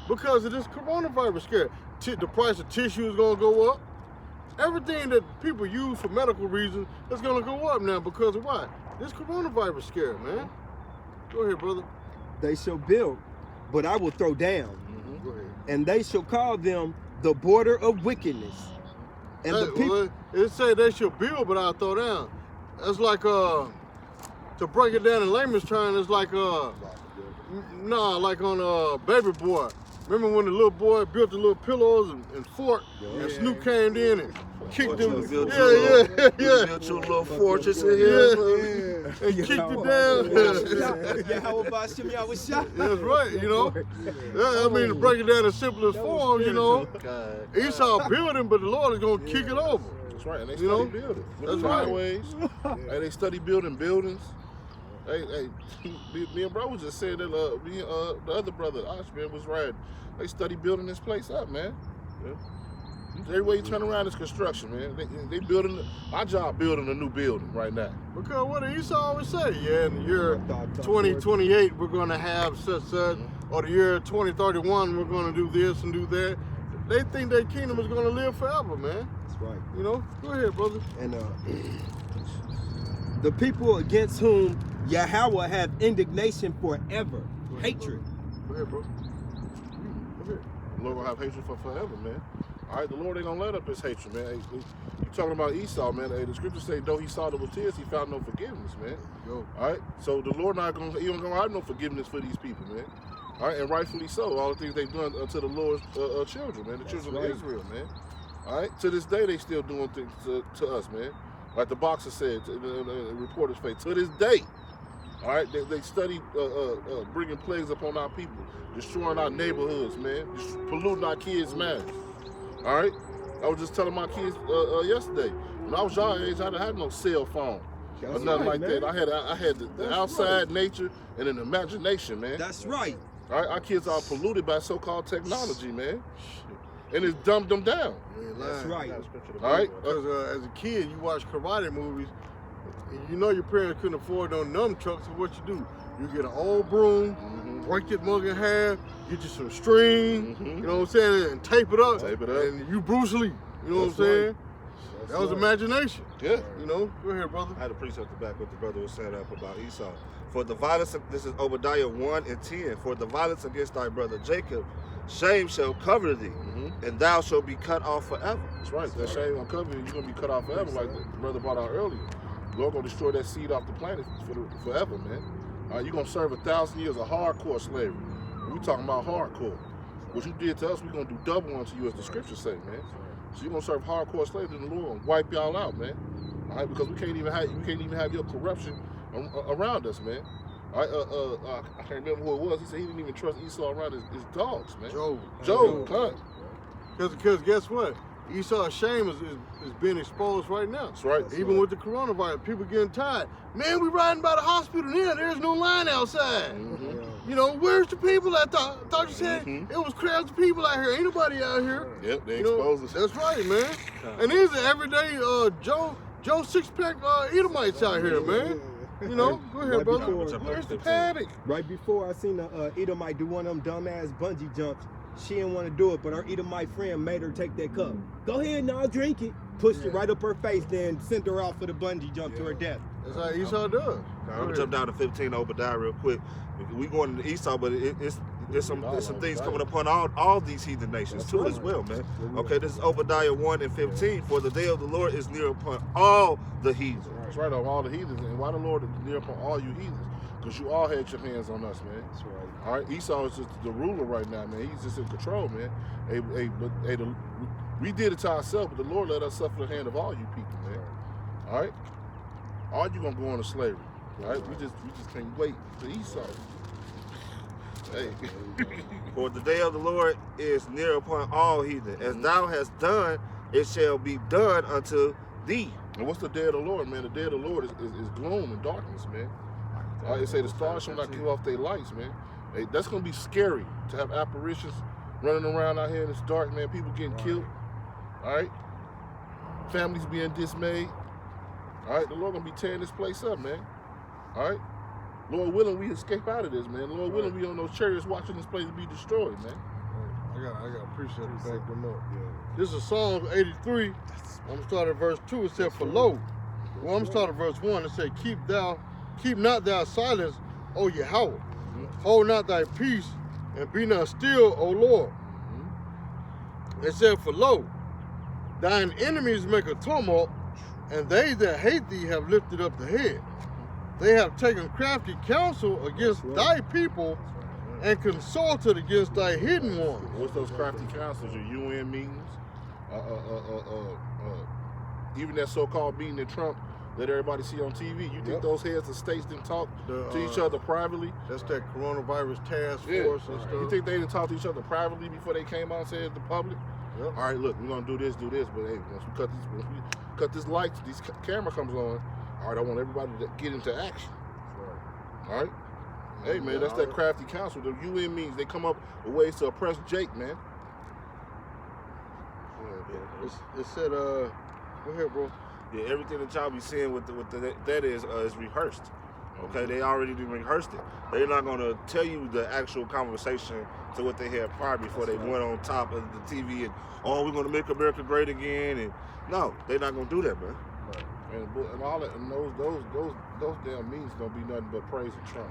because of this coronavirus scare. The price of tissue is gonna go up. Everything that people use for medical reasons is gonna go up now because of what? This coronavirus scare, man. Go ahead, brother. They shall build, but I will throw down. Go ahead. And they shall call them the border of wickedness. And the people, Well, it say they should build, but I'll throw down. That's like to break it down in layman's terms, it's like like on Baby Boy. Remember when the little boy built the little pillows and fort, and Snoop came in and kicked him? You built Yeah. built your little fortress in here. Yeah. And kicked it down. yeah, how about Shimmy? That's right, you know. Yeah, I mean, to break it down in simplest form, you know. God. Esau building, but the Lord is gonna kick it over. That's right, and they You know? study building. With That's the right. highways. Hey, they study building buildings. Hey, me and bro was just saying that the other brother, Oshman, was right. They study building this place up, man. Everywhere you turn around is construction, man. They building. My job building a new building right now. Because what did Esau always say? Yeah, in the year 2028 we're gonna have such, or the year 2031 we're gonna do this and do that. They think their kingdom is gonna live forever, man. That's right. You know? Go ahead, brother. And the people against whom Yahweh have indignation forever, hatred. Go ahead, bro. Go ahead. The Lord gonna have hatred for forever, man. All right, the Lord ain't gonna let up his hatred, man. Hey, you talking about Esau, man? Hey, the scriptures say, though he saw them with tears, he found no forgiveness, man. Yo. All right, so the Lord he don't gonna have no forgiveness for these people, man. All right, and rightfully so. All the things they've done to the Lord's children, man, the children right. of Israel, man. All right, to this day they still doing things to us, man. Like the boxer said, the reporter's face. To this day, all right, they study bringing plagues upon our people, destroying our neighborhoods, man, polluting our kids' minds. All right, I was just telling my kids yesterday. When I was your age, I didn't have no cell phone or nothing like that. I had the outside nature and an imagination, man. That's right. All right, our kids are polluted by so-called technology, man, and it's dumbed them down. That's right. All right, Because as a kid, you watch karate movies, and you know your parents couldn't afford no nunchucks, so what you do? You get an old broom, break that mug in half, get you some string, you know what I'm saying, and tape it up. Tape it up. And you Bruce Lee, you know what I'm saying? That was imagination. Yeah. You know? Go ahead, brother. I had a precept to back what the brother was saying up about Esau. For the violence, this is Obadiah 1 and 10. For the violence against thy brother Jacob, shame shall cover thee, and thou shalt be cut off forever. That's right. That shame gonna cover you. You're gonna be cut off forever, like the brother brought out earlier. Lord gonna destroy that seed off the planet forever, man. You're gonna serve 1,000 years of hardcore slavery. We talking about hardcore. What you did to us, we're gonna do double unto you, as the scriptures say, man. So you're gonna serve hardcore slavery, and the Lord gonna wipe y'all out, man. All right, because we can't even have your corruption around us, man. All right, I can't remember who it was. He said he didn't even trust Esau around his dogs, man. Job. Job, huh? Because guess what? Esau's shame is being exposed right now. That's right. Even with the coronavirus, people getting tired. Man, we riding by the hospital now. There's no line outside. Mm-hmm. You know, where's the people? I thought you said it was crowds of people out here. Ain't nobody out here. Yep, they You know, expose us. that's right, man. And these are everyday Joe six-pack Edomites out here, man. You know, go ahead, Right brother. before- Where's the panic? Right before I seen the Edomite do one of them dumbass bungee jumps, she didn't want to do it, but her Edomite friend made her take that cup. Go ahead, now drink it. Pushed it right up her face, then sent her off for the bungee jump to her death. That's how Esau does. I'm gonna jump down to 15 Obadiah real quick. We going into Esau, but there's some things coming upon all these heathen nations too as well, man. Okay, this is Obadiah 1 and 15. For the day of the Lord is near upon all the heathen. That's right, on all the heathens. And why the Lord is near upon all you heathens? Because you all had your hands on us, man. That's right. All right, Esau is just the ruler right now, man. He's just in control, man. We did it to ourselves, but the Lord let us suffer the hand of all you people, man. All right? All you gonna go into slavery, all right? We just can't wait for Esau. Hey. For the day of the Lord is near upon all heathen. As thou hast done, it shall be done unto thee. And what's the day of the Lord, man? The day of the Lord is gloom and darkness, man. All right, they say the stars shall not give off their lights, man. Hey, that's gonna be scary to have apparitions running around out here in this dark, man. People getting killed. All right, families being dismayed. All right, the Lord gonna be tearing this place up, man. All right, Lord willing, we escape out of this, man. Lord willing, we on those chariots watching this place be destroyed, man. I got appreciate to back them up. This is Psalms 83. I'm gonna start at verse 2. It said, "For lo," well, I'm gonna start at verse 1. It said, "Keep not thou silence, O Yahweh. Hold not thy peace, and be not still, O Lord." It said, "For lo, thine enemies make a tumult, and they that hate thee have lifted up the head. They have taken crafty counsel against thy people, and consulted against thy hidden ones." What's those crafty councils? Your UN meetings? Even that so-called meeting that Trump let everybody see on TV. You think those heads of states didn't talk to each other privately? That's that coronavirus task force and stuff. You think they didn't talk to each other privately before they came out and said it to the public? Yep. All right, look, we're gonna do this, but hey, once we cut this light, this camera comes on. All right, I want everybody to get into action. All right. Hey man, that's that crafty counsel. The UN means they come up with ways to oppress Jake, man. It said, go ahead, bro. Yeah, everything that y'all be seeing that is rehearsed. Okay, they already rehearsed it. They're not gonna tell you the actual conversation to what they had prior before they went on top of the TV and we're gonna make America great again. And no, they're not gonna do that, man. And all that, and those damn means gonna be nothing but praising Trump.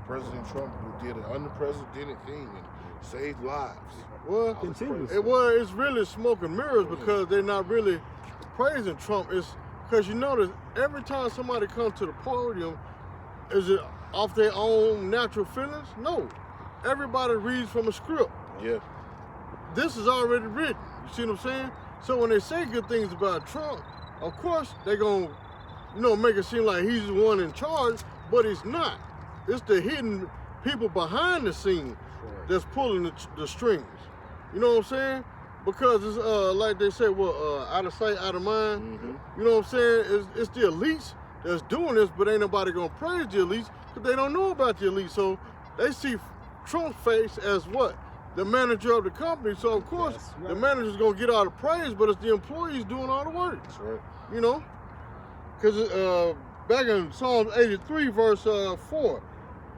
President Trump did an unprecedented thing and saved lives. Well, Continues. it's really smoke and mirrors because they're not really praising Trump. It's because you notice every time somebody comes to the podium, is it off their own natural feelings? No. Everybody reads from a script. Yeah. This is already written. You see what I'm saying? So when they say good things about Trump, of course they're going to, make it seem like he's the one in charge, but he's not. It's the hidden people behind the scenes that's pulling the strings. You know what I'm saying? Because it's like they say, out of sight, out of mind. Mm-hmm. You know what I'm saying? It's the elites that's doing this, but ain't nobody gonna praise the elites because they don't know about the elites. So they see Trump's face as what? The manager of the company. So of course the manager's gonna get all the praise, but it's the employees doing all the work. That's right. You know? Because back in Psalms 83, verse 4,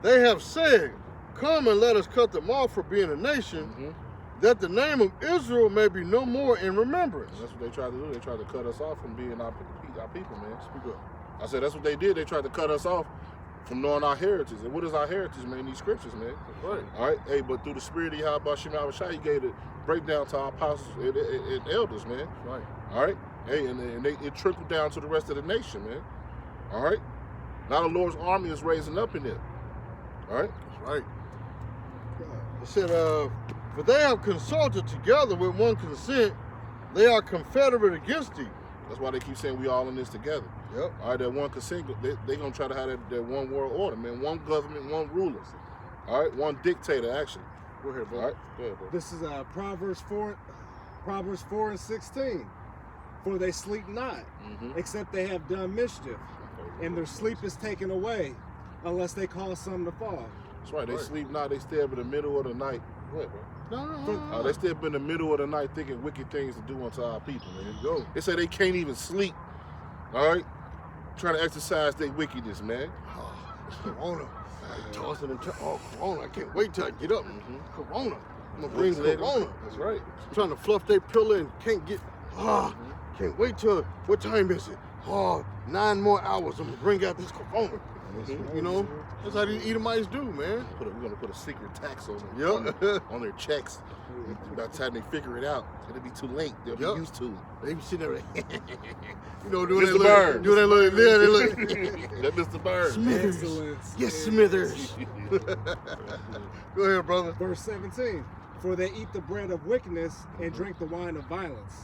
they have said, "Come and let us cut them off for being a nation, that the name of Israel may be no more in remembrance." And that's what they tried to do. They tried to cut us off from being our people, man. Speak up. I said that's what they did. They tried to cut us off from knowing our heritage. And what is our heritage, man? These scriptures, man. Right. All right. Hey, but through the spirit of Yahweh Shem Shai, he gave the breakdown to our apostles and elders, man. Right. All right. Hey, and it trickled down to the rest of the nation, man. All right. Now the Lord's army is raising up in there. All right. That's right. It said, "For they have consulted together with one consent, they are confederate against thee." That's why they keep saying we all in this together. Yep. All right, that one consent, they going to try to have that one world order, man. One government, one ruler. All right, one dictator, actually. Go ahead, bro. All right, go ahead, bro. This is Proverbs 4. Proverbs 4:16. For they sleep not, except they have done mischief, and their sleep is taken away, unless they cause some to fall. That's right. They sleep not. They stay up in the middle of the night. What, bro? No. They stay up in the middle of the night thinking wicked things to do unto our people, man. There you go. They say they can't even sleep. All right? Trying to exercise their wickedness, man. Corona. Tossing and oh, Corona. I can't wait till I get up. Corona. I'm gonna bring Corona. That's right. Trying to fluff their pillow and can't get. Can't wait till. What time is it? 9 more hours. I'm gonna bring out this Corona. You know, that's how these Edomites do, man. We're gonna put a secret tax on them. Yep. On their checks. By the time they figure it out, it'll be too late. They'll be used to it. They be sitting there, you know, doing Mr. that Burns. little, That Mr. Burns. Smithers. Excellence. Yes, Smithers. Go ahead, brother. Verse 17. For they eat the bread of wickedness and drink the wine of violence.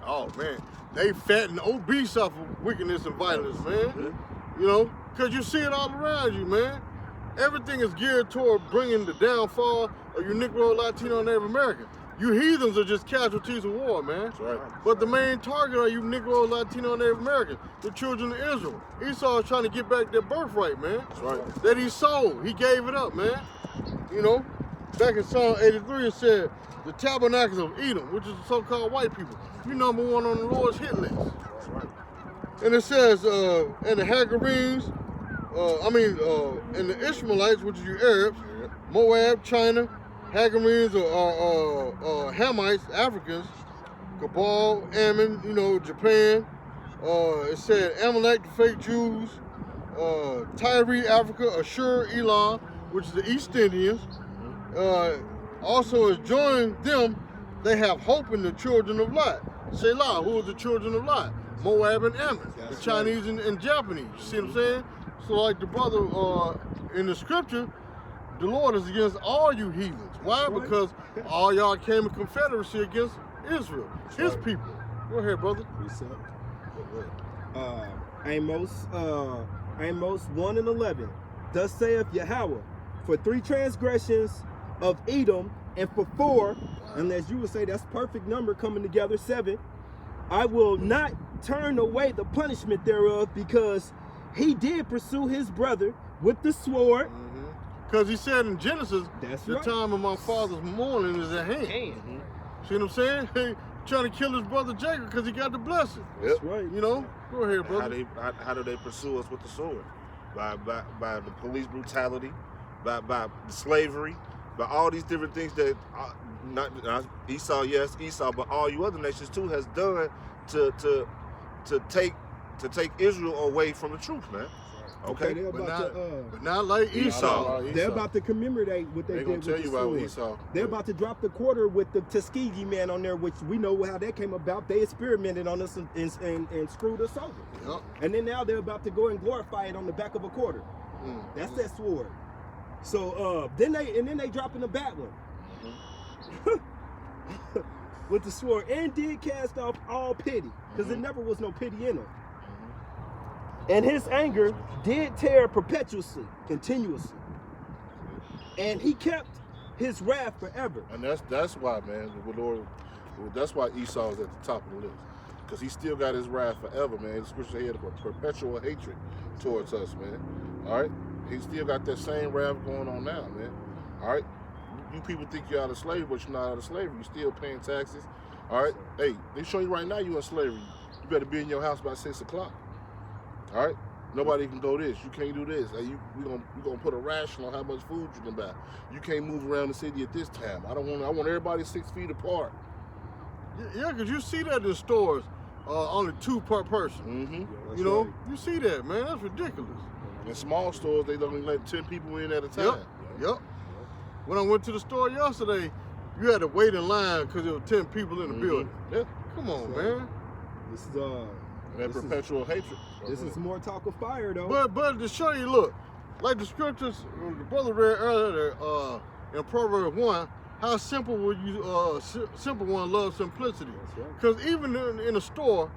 Oh man, they fat and obese off of wickedness and violence, man. You know, cause you see it all around you, man. Everything is geared toward bringing the downfall of you Negro, Latino, and Native American. You heathens are just casualties of war, man. That's right. But the main target are you Negro, Latino, and Native American, the children of Israel. Esau is trying to get back their birthright, man. That's right. That he sold. He gave it up, man. You know, back in Psalm 83, it said, the tabernacles of Edom, which is the so-called white people, you number one on the Lord's hit list. That's right. And it says, and the Hagarenes, and the Ishmaelites, which is you Arabs, Moab, China, Hagarenes are Hamites, Africans, Cabal, Ammon, you know, Japan. It said Amalek, the fake Jews, Tyre, Africa, Ashur, Elam, which is the East Indians. Also, as joined them, they have hope in the children of Lot. Selah, who are the children of Lot? Moab and Ammon, the Chinese and Japanese. You see what I'm saying? So like the brother in the scripture, the Lord is against all you heathens. Why? Because all y'all came in confederacy against Israel, his people. Go ahead, brother. Amos 1:11. Thus saith Yahweh, for 3 transgressions of Edom, and for 4, and as you would say, that's perfect number coming together, 7, I will not turn away the punishment thereof, because he did pursue his brother with the sword. Because he said in Genesis, That's the right. time of my father's mourning is at hand. See what I'm saying? He trying to kill his brother Jacob because he got the blessing. That's right. You know? Go ahead, brother. How do they pursue us with the sword? By the police brutality, by the slavery, by all these different things that not Esau, yes, Esau, but all you other nations too has done to take Israel away from the truth, man. Okay, they're about But not like Esau. they're about to commemorate what they They did gonna with tell the you about sword. Esau. They're about to drop the quarter with the Tuskegee man on there, which we know how that came about. They experimented on us and screwed us over. Yep. And then now they're about to go and glorify it on the back of a quarter. That's that sword. So then they dropping the bat one with the sword, and did cast off all pity, because there never was no pity in him. And his anger did tear perpetuously, continuously. And he kept his wrath forever. And that's why, man, the Lord, that's why Esau is at the top of the list. Because he still got his wrath forever, man. The scripture had a perpetual hatred towards us, man. All right? He still got that same wrath going on now, man. All right? You people think you're out of slavery, but you're not out of slavery. You're still paying taxes. All right? Hey, they show you right now you're in slavery. You better be in your house by 6 o'clock. All right? Nobody can go this. You can't do this. Hey, we're gonna put a ration on how much food you can buy. You can't move around the city at this time. I want everybody 6 feet apart. Yeah, because you see that in stores, only 2 per person. You know, you see that, man. That's ridiculous. In small stores, they only let 10 people in at a time. Yep. When I went to the store yesterday, you had to wait in line because there were 10 people in the building. Yeah. Come on, man. This is That This perpetual hatred. this is more talk of fire, though. But to show you, look, like the scriptures, the brother read earlier in Proverbs 1, how simple will you, simple one loves simplicity. Because even in a store,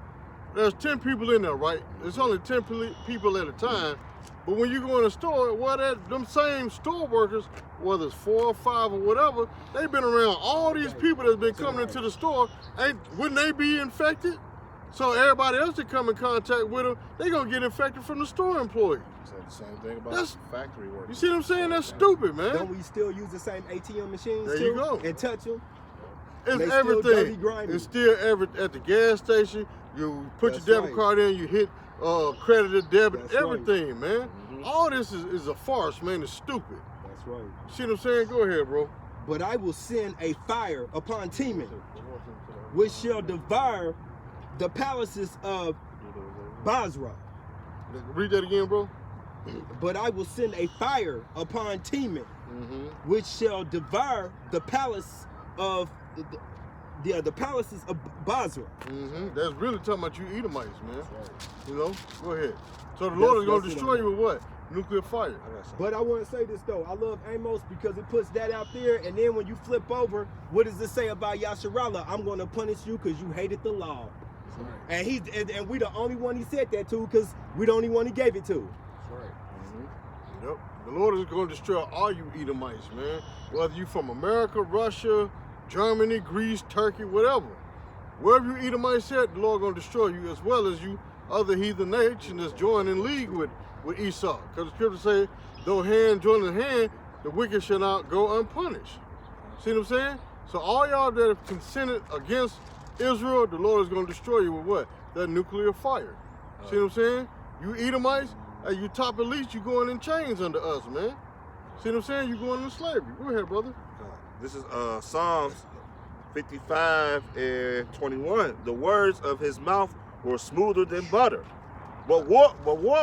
there's 10 people in there, right? There's only 10 people at a time. But when you go in a store, them same store workers, whether it's 4 or 5 or whatever, they've been around all these people that's been coming into the store. Wouldn't they be infected? So everybody else that come in contact with them, they gonna get infected from the store employees. Said the same thing about factory work. You see what I'm saying? That's stupid, man. Don't we still use the same ATM machines There too? you go. And touch them? It's They still dirty, everything. grimy. It's still at the gas station. You put That's your debit right. card in, you hit credit or debit, That's right. everything, man. All this is a farce, man. It's stupid. That's right. See what I'm saying? Go ahead, bro. But I will send a fire upon Teman, which shall devour the palaces of Basra. Read that again, bro. But I will send a fire upon Teman, which shall devour the palace of the palaces of Basra. That's really talking about you Edomites, man. You know? Go ahead. So the Lord is going to that's destroy you with what? Nuclear fire. But I want to say this though. I love Amos because it puts that out there. And then when you flip over, what does it say about Yasharallah? I'm going to punish you because you hated the law. And and we the only one he said that to because we the only one he gave it to. Yep. The Lord is going to destroy all you Edomites, man. Whether you from America, Russia, Germany, Greece, Turkey, whatever. Wherever you Edomites at, the Lord going to destroy you as well as you other heathen nations that's joining in league with Esau. Because the scripture say, though hand join in hand, the wicked shall not go unpunished. See what I'm saying? So all y'all that have consented against Israel, the Lord is going to destroy you with what? That nuclear fire. See what I'm saying? You Edomites, hey, you top elite, you going in chains under us, man. See what I'm saying? You going into slavery. Go ahead, brother. This is Psalms 55 and 21. The words of his mouth were smoother than butter, but war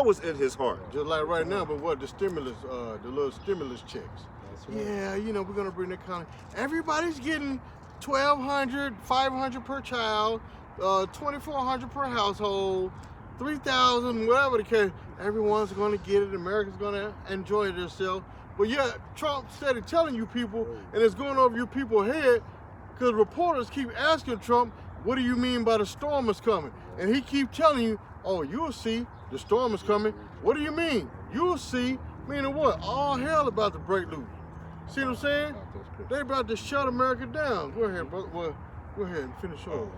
was in his heart. Just like right now, but what? The stimulus, the little stimulus checks. Yeah, you know, we're going to bring that kind of... Everybody's getting $1,200, $500 per child, $2,400 per household, $3,000, whatever the case. Everyone's going to get it. America's going to enjoy themselves. But yeah, Trump started telling you people, and it's going over your people's head, because reporters keep asking Trump, what do you mean by the storm is coming? And he keep telling you, oh, you'll see, the storm is coming. What do you mean? You'll see, meaning what? All hell about to break loose. See what I'm saying? They about to shut America down. Go ahead, brother. Well, go ahead and finish off.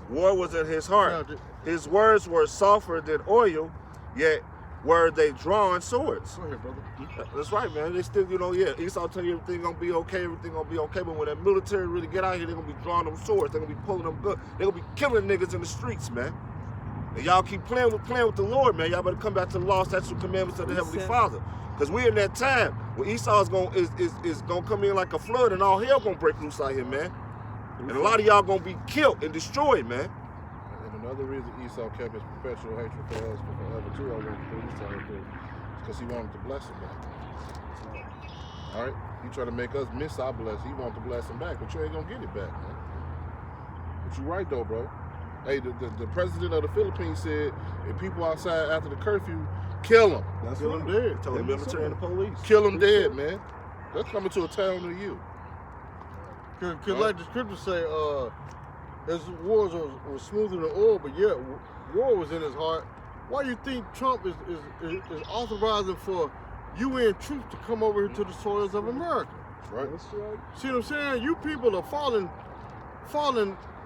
War was in his heart. His words were softer than oil, yet were they drawn swords. Go ahead, brother. That's right, man. They still, Esau tell you everything gonna be okay, but when that military really get out here, they're gonna be drawing them swords, they're gonna be pulling them guns, they're gonna be killing niggas in the streets, man. And y'all keep playing with the Lord, man. Y'all better come back to the law, statutes, and commandments of the Heavenly Father. Because we're in that time when Esau is gonna come in like a flood and all hell gonna break loose out here, man. And a lot of y'all gonna be killed and destroyed, man. And another reason Esau kept his perpetual hatred for us for forever too, I went through this time too, because he wanted to bless him back. All right, he tried to make us miss our blessing. He wanted to bless him back, but you ain't gonna get it back, man. But you right though, bro. Hey, the president of the Philippines said if people outside after the curfew, kill them. That's Kill them dead. Tell the military and the police. Kill them dead, man. They're coming to a town near you. Because like the scriptures say, his wars were smoother than oil, but yet war was in his heart. Why do you think Trump is authorizing for UN troops to come over here to the soils of America? Right. See what I'm saying? You people are falling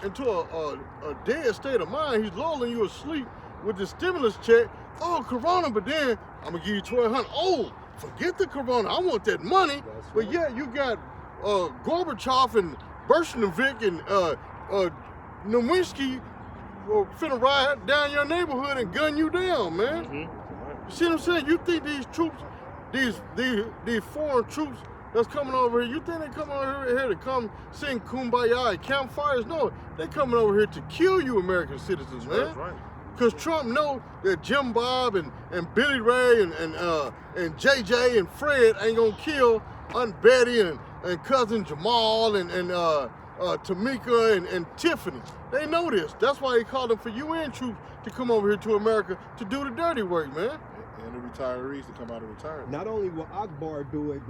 into a dead state of mind. He's lulling you asleep with the stimulus check. Oh, Corona, but then I'm gonna give you $1,200. Oh, forget the Corona. I want that money. But yeah, you got Gorbachev and Bolshevik and Nowinski finna ride down your neighborhood and gun you down, man. You see what I'm saying? You think these troops, these foreign troops that's coming over here, you think they coming over here to come sing Kumbaya and campfires? No, they coming over here to kill you American citizens, man. That's right. Because Trump know that Jim Bob and Billy Ray and JJ and Fred ain't gonna kill Aunt Betty and cousin Jamal and Tamika and Tiffany. They know this. That's why he called them for UN troops to come over here to America to do the dirty work, man. And the retirees to come out of retirement. Not only will Akbar do it,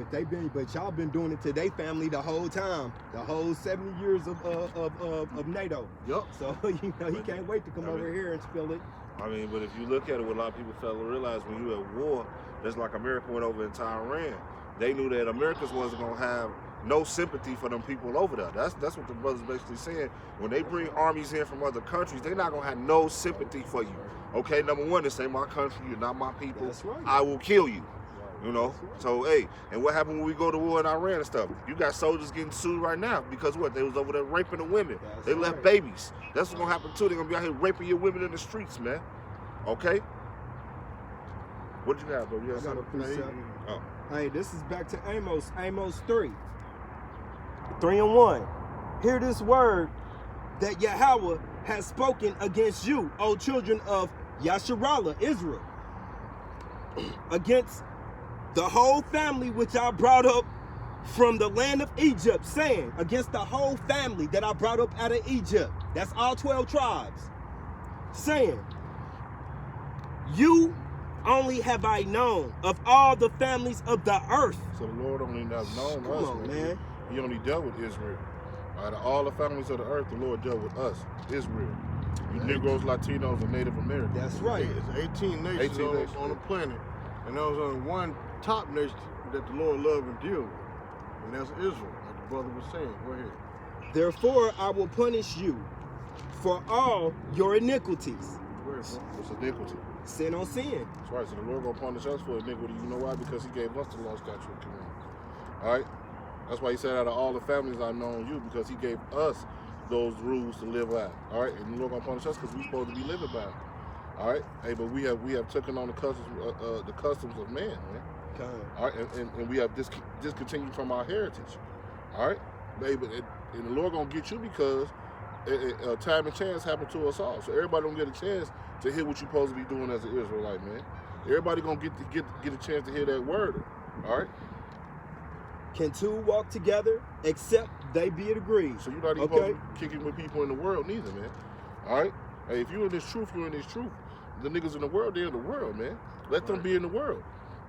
but y'all been doing it to their family the whole time, the whole 70 years of NATO. Yup. So he can't wait to come over here and spill it. I mean, but if you look at it, what a lot of people fail to realize, when you at war, that's like America went over into Iran. They knew that Americans wasn't gonna have no sympathy for them people over there. That's what the brothers basically saying. When they bring armies in from other countries, they're not gonna have no sympathy for you. Okay, number one, this ain't my country, you're not my people. That's right. I will kill you. You know? So hey, and what happened when we go to war in Iran and stuff? You got soldiers getting sued right now because what? They was over there raping the women. That's they left right. babies. That's what's gonna happen too. They're gonna be out here raping your women in the streets, man. Okay? What you have, bro? You I have got a something? precept. Oh. Hey, this is back to Amos 3. 3 and 1. Hear this word that Yahweh has spoken against you, O children of Yasharallah, Israel, against the whole family which I brought up from the land of Egypt, saying, against the whole family that I brought up out of Egypt, that's all 12 tribes, saying, you only have I known of all the families of the earth. So the Lord only have known Come us, on, man. He only dealt with Israel. Out of all the families of the earth, the Lord dealt with us, Israel. You Negroes, Latinos, and Native Americans. That's right. It's 18 nations, on the planet, and there was only one top nation that the Lord loved and deal with, and that's Israel, like the brother was saying. Go ahead. Therefore I will punish you for all your iniquities. Go ahead, bro. It's iniquity. Sin on sin. That's right. So the Lord gonna punish us for iniquity. You know why? Because He gave us the law, statute, and commandments. All right. That's why He said, out of all the families I've known you, because He gave us those rules to live by. All right. And the Lord gonna punish us because we're supposed to be living by it. All right. Hey, but we have taken on the customs of man, man. Okay. All right. And we have discontinued from our heritage. All right. Baby, and the Lord gonna get you because time and chance happen to us all. So everybody don't get a chance to hear what you're supposed to be doing as an Israelite, man. Everybody gonna get a chance to hear that word. All right. Can two walk together except they be agreed? So you're not even supposed to be kicking with people in the world neither, man. All right. Hey, if you're in this truth, you're in this truth. The niggas in the world, they're in the world, man. Let them be in the world.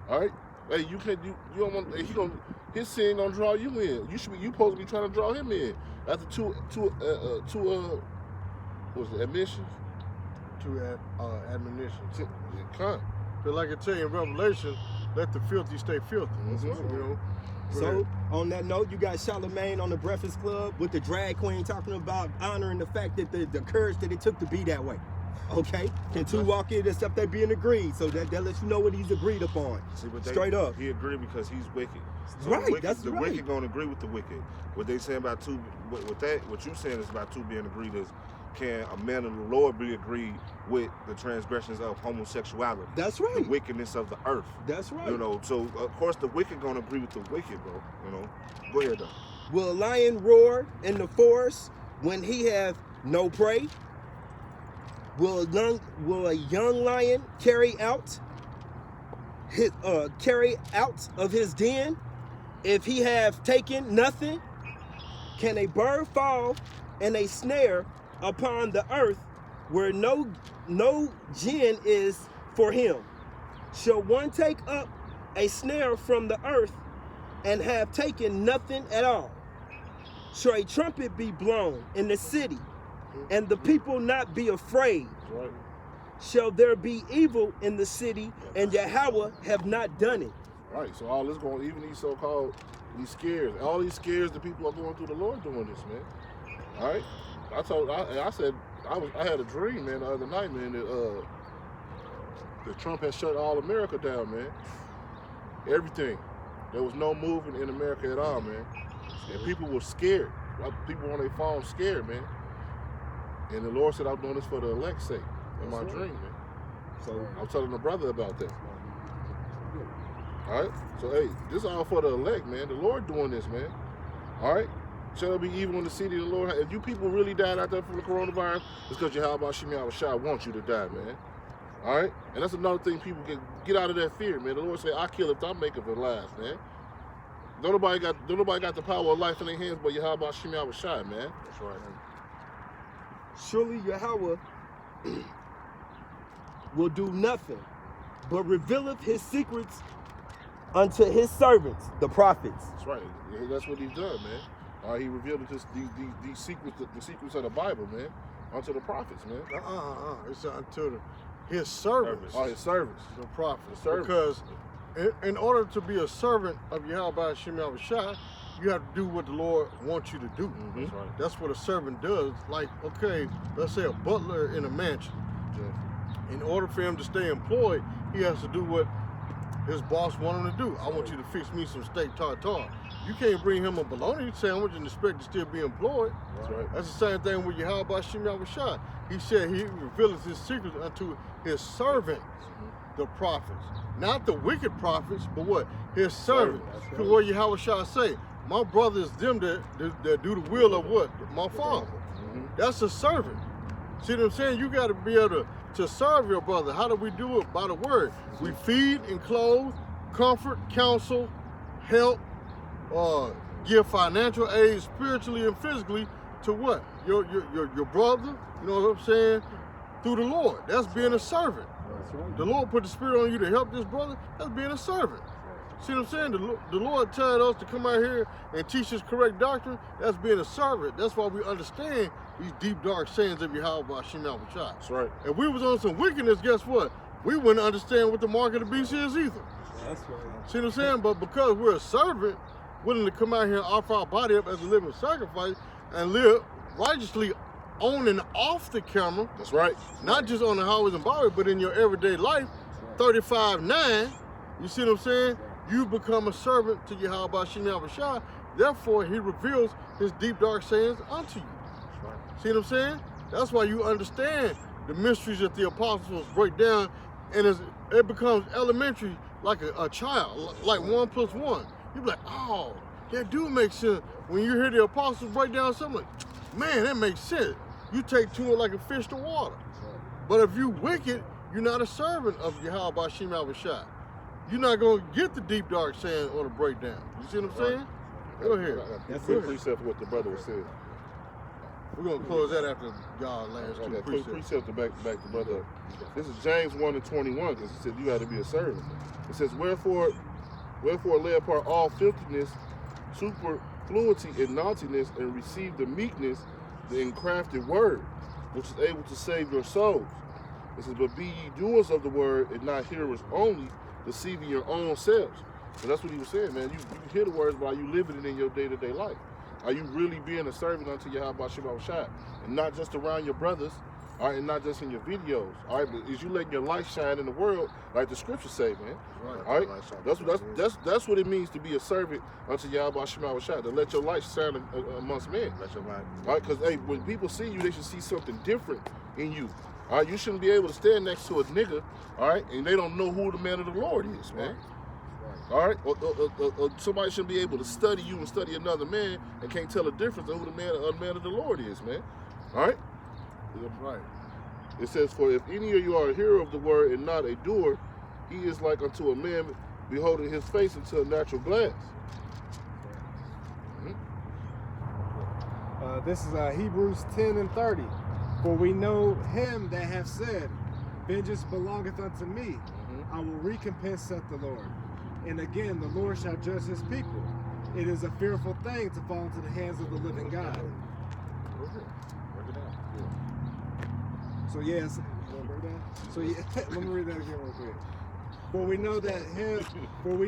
All right. Hey, you can't. You don't want. His sin gonna draw you in. You supposed to be trying to draw him in. After two what's it, admissions? To admonition. Come. But like I tell you in Revelation, let the filthy stay filthy. Mm-hmm. You know. So, on that note, you got Charlemagne on the Breakfast Club with the drag queen talking about honoring the fact that the courage that it took to be that way. Okay? Can two walk in except they being agreed? So that lets you know what he's agreed upon. See, but Straight up. He agreed because he's wicked. So Right, the wicked, that's the right. wicked gonna agree with the wicked. What they saying about two, with that, what you saying is about two being agreed is, can a man of the Lord be agreed with the transgressions of homosexuality? That's right. The wickedness of the earth. That's right. You know, so of course the wicked gonna agree with the wicked, bro. You know, go ahead though. Will a lion roar in the forest when he have no prey? Will a young lion carry out of his den if he have taken nothing? Can a bird fall in a snare upon the earth where no gin is for him? Shall one take up a snare from the earth and have taken nothing at all? Shall a trumpet be blown in the city and the people not be afraid? Right. Shall there be evil in the city and Yahweh have not done it? Right. So all this going, even these so-called these scares, all these scares that people are going through, the Lord doing this, man. All right. I had a dream, man, the other night, man, that Trump had shut all America down, man. Everything. There was no movement in America at all, man. And people were scared. People on their phones scared, man. And the Lord said, I'm doing this for the elect's sake. In my dream, man. So I was telling a brother about that. All right. So hey, this is all for the elect, man. The Lord doing this, man. All right. Shall there be evil in the city of the Lord? If you people really died out there from the coronavirus, it's because Yahweh Shemi Shai wants you to die, man. All right. And that's another thing people get out of that fear, man. The Lord said, I kill if I make it last, man. Don't nobody got the power of life in their hands but Yahweh Shemi Shai, man. That's right. surely Yahweh will do nothing but revealeth his secrets unto his servants, the prophets. That's right. Yeah, that's what he's done, man. He revealed these secrets, the secrets of the Bible, man, unto the prophets, man. It's unto his servants. Oh, his servants. The prophets. The servants. Because in order to be a servant of Yahweh Hashem Yahushua, you have to do what the Lord wants you to do. Mm-hmm. That's right. That's what a servant does. Like, okay, let's say a butler in a mansion. Yeah. In order for him to stay employed, he has to do what his boss wants him to do. I want you to fix me some steak tartare. You can't bring him a bologna sandwich and expect to still be employed. That's right. That's the same thing with Yahweh Hashem Yahushua. He said he reveals his secrets unto his servants, the prophets. Not the wicked prophets, but what? His servants. Because what Yahweh say? My brother is them that do the will of what? My Father. That's a servant. See what I'm saying? You got to be able to serve your brother. How do we do it? By the word. We feed and clothe, comfort, counsel, help, give financial aid spiritually and physically to what? Your brother, you know what I'm saying? Through the Lord. That's being a servant. The Lord put the Spirit on you to help this brother. That's being a servant. See what I'm saying? The Lord telling us to come out here and teach us correct doctrine. That's being a servant. That's why we understand these deep, dark sayings of Yahweh Hashem Yahushua. That's right. If we was on some wickedness, guess what? We wouldn't understand what the mark of the beast is either. That's right. See what I'm saying? But because we're a servant, willing to come out here and offer our body up as a living sacrifice and live righteously on and off the camera. That's right. Not just on the highways and byways, but in your everyday life, 35-9, you see what I'm saying? You become a servant to Yahweh Hashem Yahushua. Therefore, he reveals his deep, dark sayings unto you. See what I'm saying? That's why you understand the mysteries that the apostles break down, and it becomes elementary like a child, like 1 + 1. You be like, oh, that do make sense. When you hear the apostles break down something, like, man, that makes sense. You take to it like a fish to water. But if you wicked, you're not a servant of Yahweh Hashem Yahushua. You're not going to get the deep, dark saying or the breakdown. You see what I'm saying? Go ahead. That's a quick precept for what the brother was saying. We're going to close that after God last two Quick precepts. precept to back the brother up. This is James 1:21, because he said you got to be a servant. It says, Wherefore lay apart all filthiness, superfluity, and naughtiness, and receive the meekness, the engrafted word, which is able to save your souls. It says, but be ye doers of the word, and not hearers only, deceiving your own selves. So that's what he was saying, man. You hear the words, but are you living it in your day-to-day life? Are you really being a servant unto Yahweh Hashem Yahushua? And not just around your brothers, all right, and not just in your videos, all right, but is you letting your light shine in the world, like the scriptures say, man? Right. All right? That's what it means to be a servant unto Yahweh Hashem Yahushua, to let your light shine amongst men. Let your light. All right, because, hey, when people see you, they should see something different in you. All right, you shouldn't be able to stand next to a nigga, all right, and they don't know who the man of the Lord is, man. All right, or somebody shouldn't be able to study you and study another man and can't tell the difference of who the man of the Lord is, man. All right? Right. It says, for if any of you are a hearer of the word and not a doer, he is like unto a man beholding his face into a natural glass. This is Hebrews 10:30. For we know him that hath said, vengeance belongeth unto me. I will recompense, saith the Lord. And again, the Lord shall judge his people. It is a fearful thing to fall into the hands of the living God. So yes, so yeah, let me read that again real quick. For we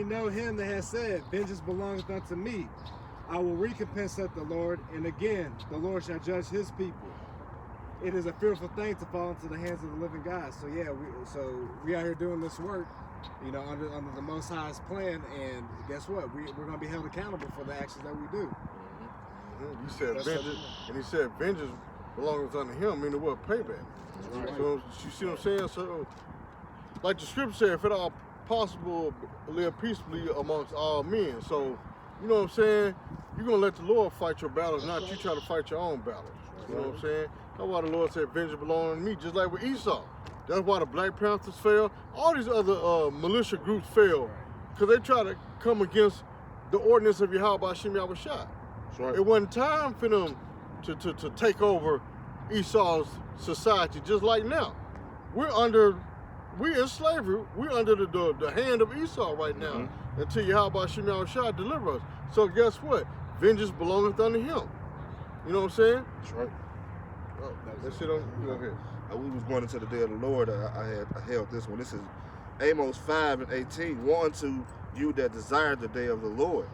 know him that has said, vengeance belongeth unto me. I will recompense, saith the Lord. And again, the Lord shall judge his people. It is a fearful thing to fall into the hands of the living God. So yeah, we out here doing this work, you know, under the Most High's plan, and guess what? We're going to be held accountable for the actions that we do. You said vengeance, and he said vengeance belongs unto him, meaning what? Payback. Right. So you see what I'm saying? So, like the scripture said, if at all possible, live peaceably amongst all men. So, you know what I'm saying? You're going to let the Lord fight your battles, not you try to fight your own battles. You know what I'm saying? That's why the Lord said vengeance belongs to me, just like with Esau. That's why the Black Panthers fell. All these other militia groups fell, because they try to come against the ordinance of Yahweh Hashem Yahushua. Right. It wasn't time for them to take over Esau's society, just like now. We're under we in slavery. We under the hand of Esau right now. Until Yahweh Shem Shah deliver us. So guess what? Vengeance belongeth unto him. You know what I'm saying? That's right. Oh, that shit on. Go ahead. We was going into the day of the Lord. I held this one. This is Amos 5:18. Woe unto you that desire the day of the Lord.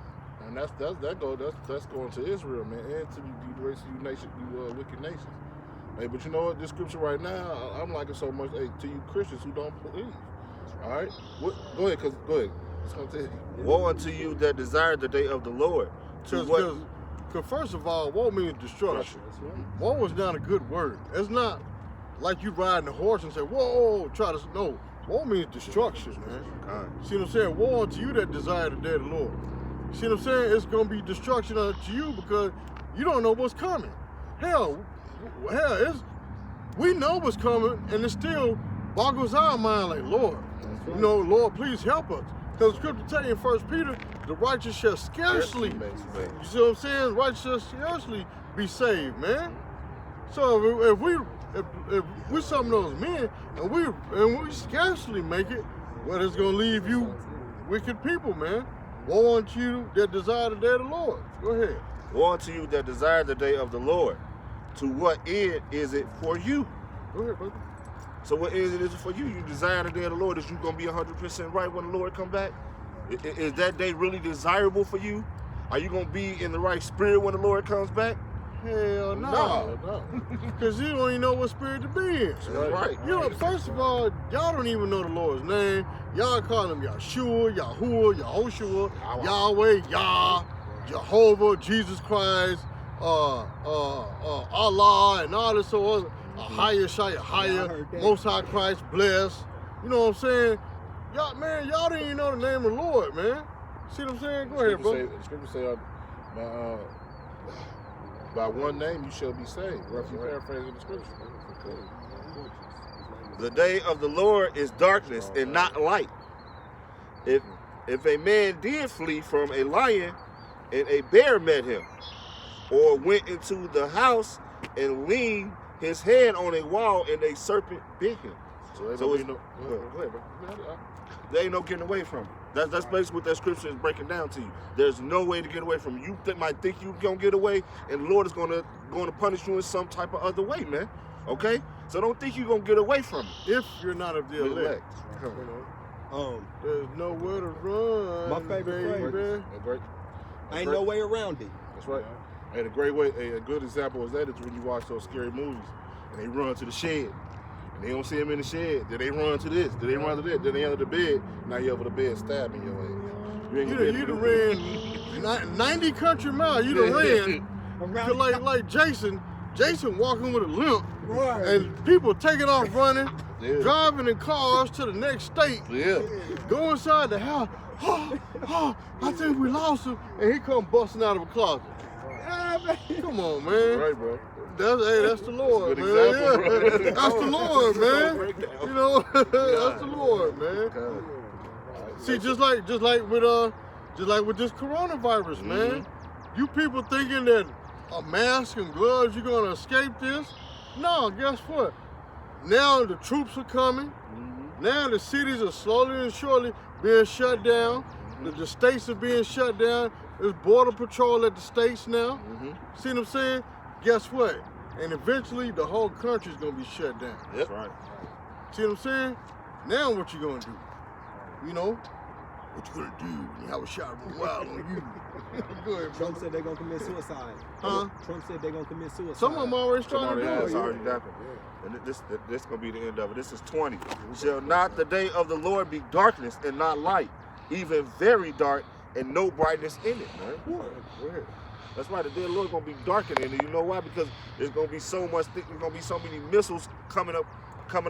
And that's going to Israel, man, and to the rest of you nation, you wicked nations. Hey, but you know what? This scripture right now, I'm liking so much. Hey, to you Christians who don't believe. All right, go ahead. It's gonna tell you. Woe unto you that desire the day of the Lord. Because first of all, woe means destruction. Woe is not a good word. It's not like you riding a horse and say, whoa, no. Woe means destruction, man. See what I'm saying? Woe unto you that desire the day of the Lord. See what I'm saying? It's going to be destruction unto you because you don't know what's coming. Hell, we know what's coming, and it still boggles our mind like, Lord, you know, Lord, please help us. Because the scripture tell you in 1 Peter, the righteous shall scarcely, you see what I'm saying? Righteous shall scarcely be saved, man. So if we're some of those men and we scarcely make it, well, it's gonna leave you wicked people, man. Woe unto you that desire the day of the Lord. Go ahead. Woe unto you that desire the day of the Lord. To what end is it for you? Go ahead, brother. So what end is it for you? You desire the day of the Lord. Is you gonna be 100% right when the Lord come back? Is that day really desirable for you? Are you gonna be in the right spirit when the Lord comes back? Hell no. Because you don't even know what spirit to be in. That's right. You know, first of all, y'all don't even know the Lord's name. Y'all call him Yahshua, Yahuwah, Yahoshua, Yahweh, Yah, Jehovah, Jesus Christ, Allah, and all this sort of higher, Most High Christ, bless. You know what I'm saying? Y'all, man, y'all didn't even know the name of the Lord, man. See what I'm saying? Go ahead, bro. The scripture say, by one name you shall be saved. Roughly paraphrasing the scripture. The day of the Lord is darkness and not light. If a man did flee from a lion and a bear met him, or went into the house and leaned his head on a wall and a serpent bit him. So Go ahead, bro. There ain't no getting away from it. That's basically what that scripture is breaking down to you. There's no way to get away from it. You might think you're gonna get away, and the Lord is gonna punish you in some type of other way, man. Okay? So don't think you're gonna get away from it. If you're not of the elect. There's nowhere to run. My favorite phrase. Ain't no way around it. That's right. And a good example of that is when you watch those scary movies and they run to the shed. And they don't see him in the shed. Then they run to this. Then they run to that. Then they under the bed. Now you over the bed stabbing your ass. You done ran 90 country miles. You done ran like Jason. Jason walking with a limp. Right. And people taking off running, driving in cars to the next state. Yeah. Go inside the house. I think we lost him. And he come busting out of a closet. Come on, man. Right, bro. That's the Lord, That's a man. good example, bro. That's the Lord, man. You know, that's the Lord, man. See, just like with this coronavirus, man. You people thinking that a mask and gloves you're gonna escape this? No, guess what? Now the troops are coming. Now the cities are slowly and surely being shut down. The states are being shut down. There's border patrol at the states now. See what I'm saying? Guess what? And eventually the whole country's gonna be shut down. That's right. See what I'm saying? Now what you gonna do? You know? What you gonna do when you have a shot run wild on you? Go ahead, bro. Trump said they're gonna commit suicide. Huh? Trump said they're gonna commit suicide. Some of them already started to do It's it. already happened. And this gonna be the end of it. This is 20. Shall not the day of the Lord be darkness and not light, even very dark and no brightness in it, man. Go ahead. That's why the day of the Lord is gonna be darkened in it. You know why? Because there's gonna be so much. There's gonna be so many missiles coming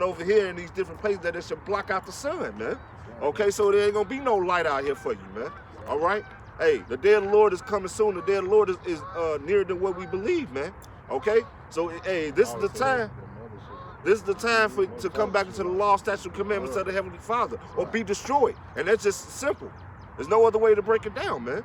over here in these different places that it should block out the sun, man. Okay, so there ain't gonna be no light out here for you, man. All right. Hey, the day of the Lord is coming soon. The day of the Lord is nearer than what we believe, man. Okay. So hey, this is the time. This is the time to come back into the law, statute, commandments of the Heavenly Father, or be destroyed. And that's just simple. There's no other way to break it down, man.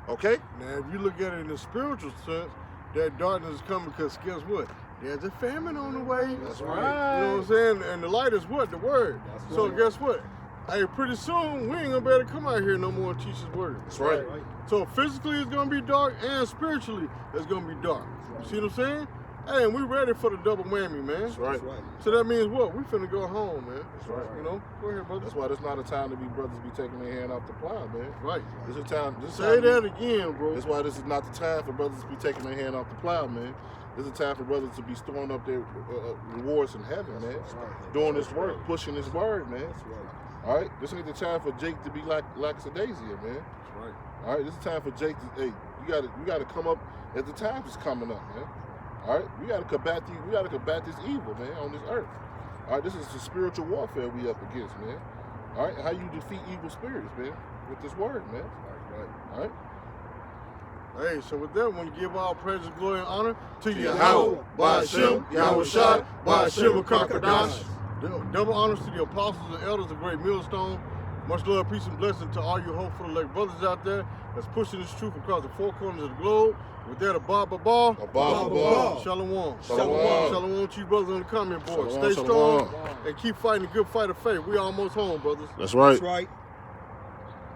Okay? Now, if you look at it in the spiritual sense, that darkness is coming because guess what? there's a famine on the way. That's You right. know what I'm saying? And the light is what? The word. That's So right. guess what? Hey, pretty soon we ain't gonna be able to come out here no more and teach his word. That's right. So physically it's gonna be dark and spiritually it's gonna be dark. You see what I'm saying? Hey, and we ready for the double whammy, man. That's right. That's right. So that means what? We finna go home, man. That's right. You know? Go ahead, brother. That's why there's not a time to be brothers be taking their hand off the plow, man. Right. This is time. This is Say time that again, bro. That's why this is not the time for brothers to be taking their hand off the plow, man. This is a time for brothers to be storing up their rewards in heaven, man. Doing this work, pushing this word, man. That's right. All right, this ain't the time for Jake to be like lackadaisia, man. That's right. All right, this is time for Jake to. Hey, you gotta come up as the time is coming up, man. All right, we gotta combat this evil, man, on this earth. All right, this is the spiritual warfare we up against, man. All right, how you defeat evil spirits, man, with this word, man. All right. Hey, so with that, we want to give all praise, glory, and honor to Yahweh, Ba'ashem, Yahweh Shai, Ba'ashem, Ba'ashem, Kakadash. Double honors to the apostles and elders of Great Millstone. Much love, peace, and blessing to all you hopeful elect brothers out there that's pushing this truth across the four corners of the globe. With that, Abba. Abba. Shalom. Shalom. Shalom to you brothers on the comment board. Shalom, Stay shalom. strong and keep fighting the good fight of faith. We almost home, brothers. That's right. That's right.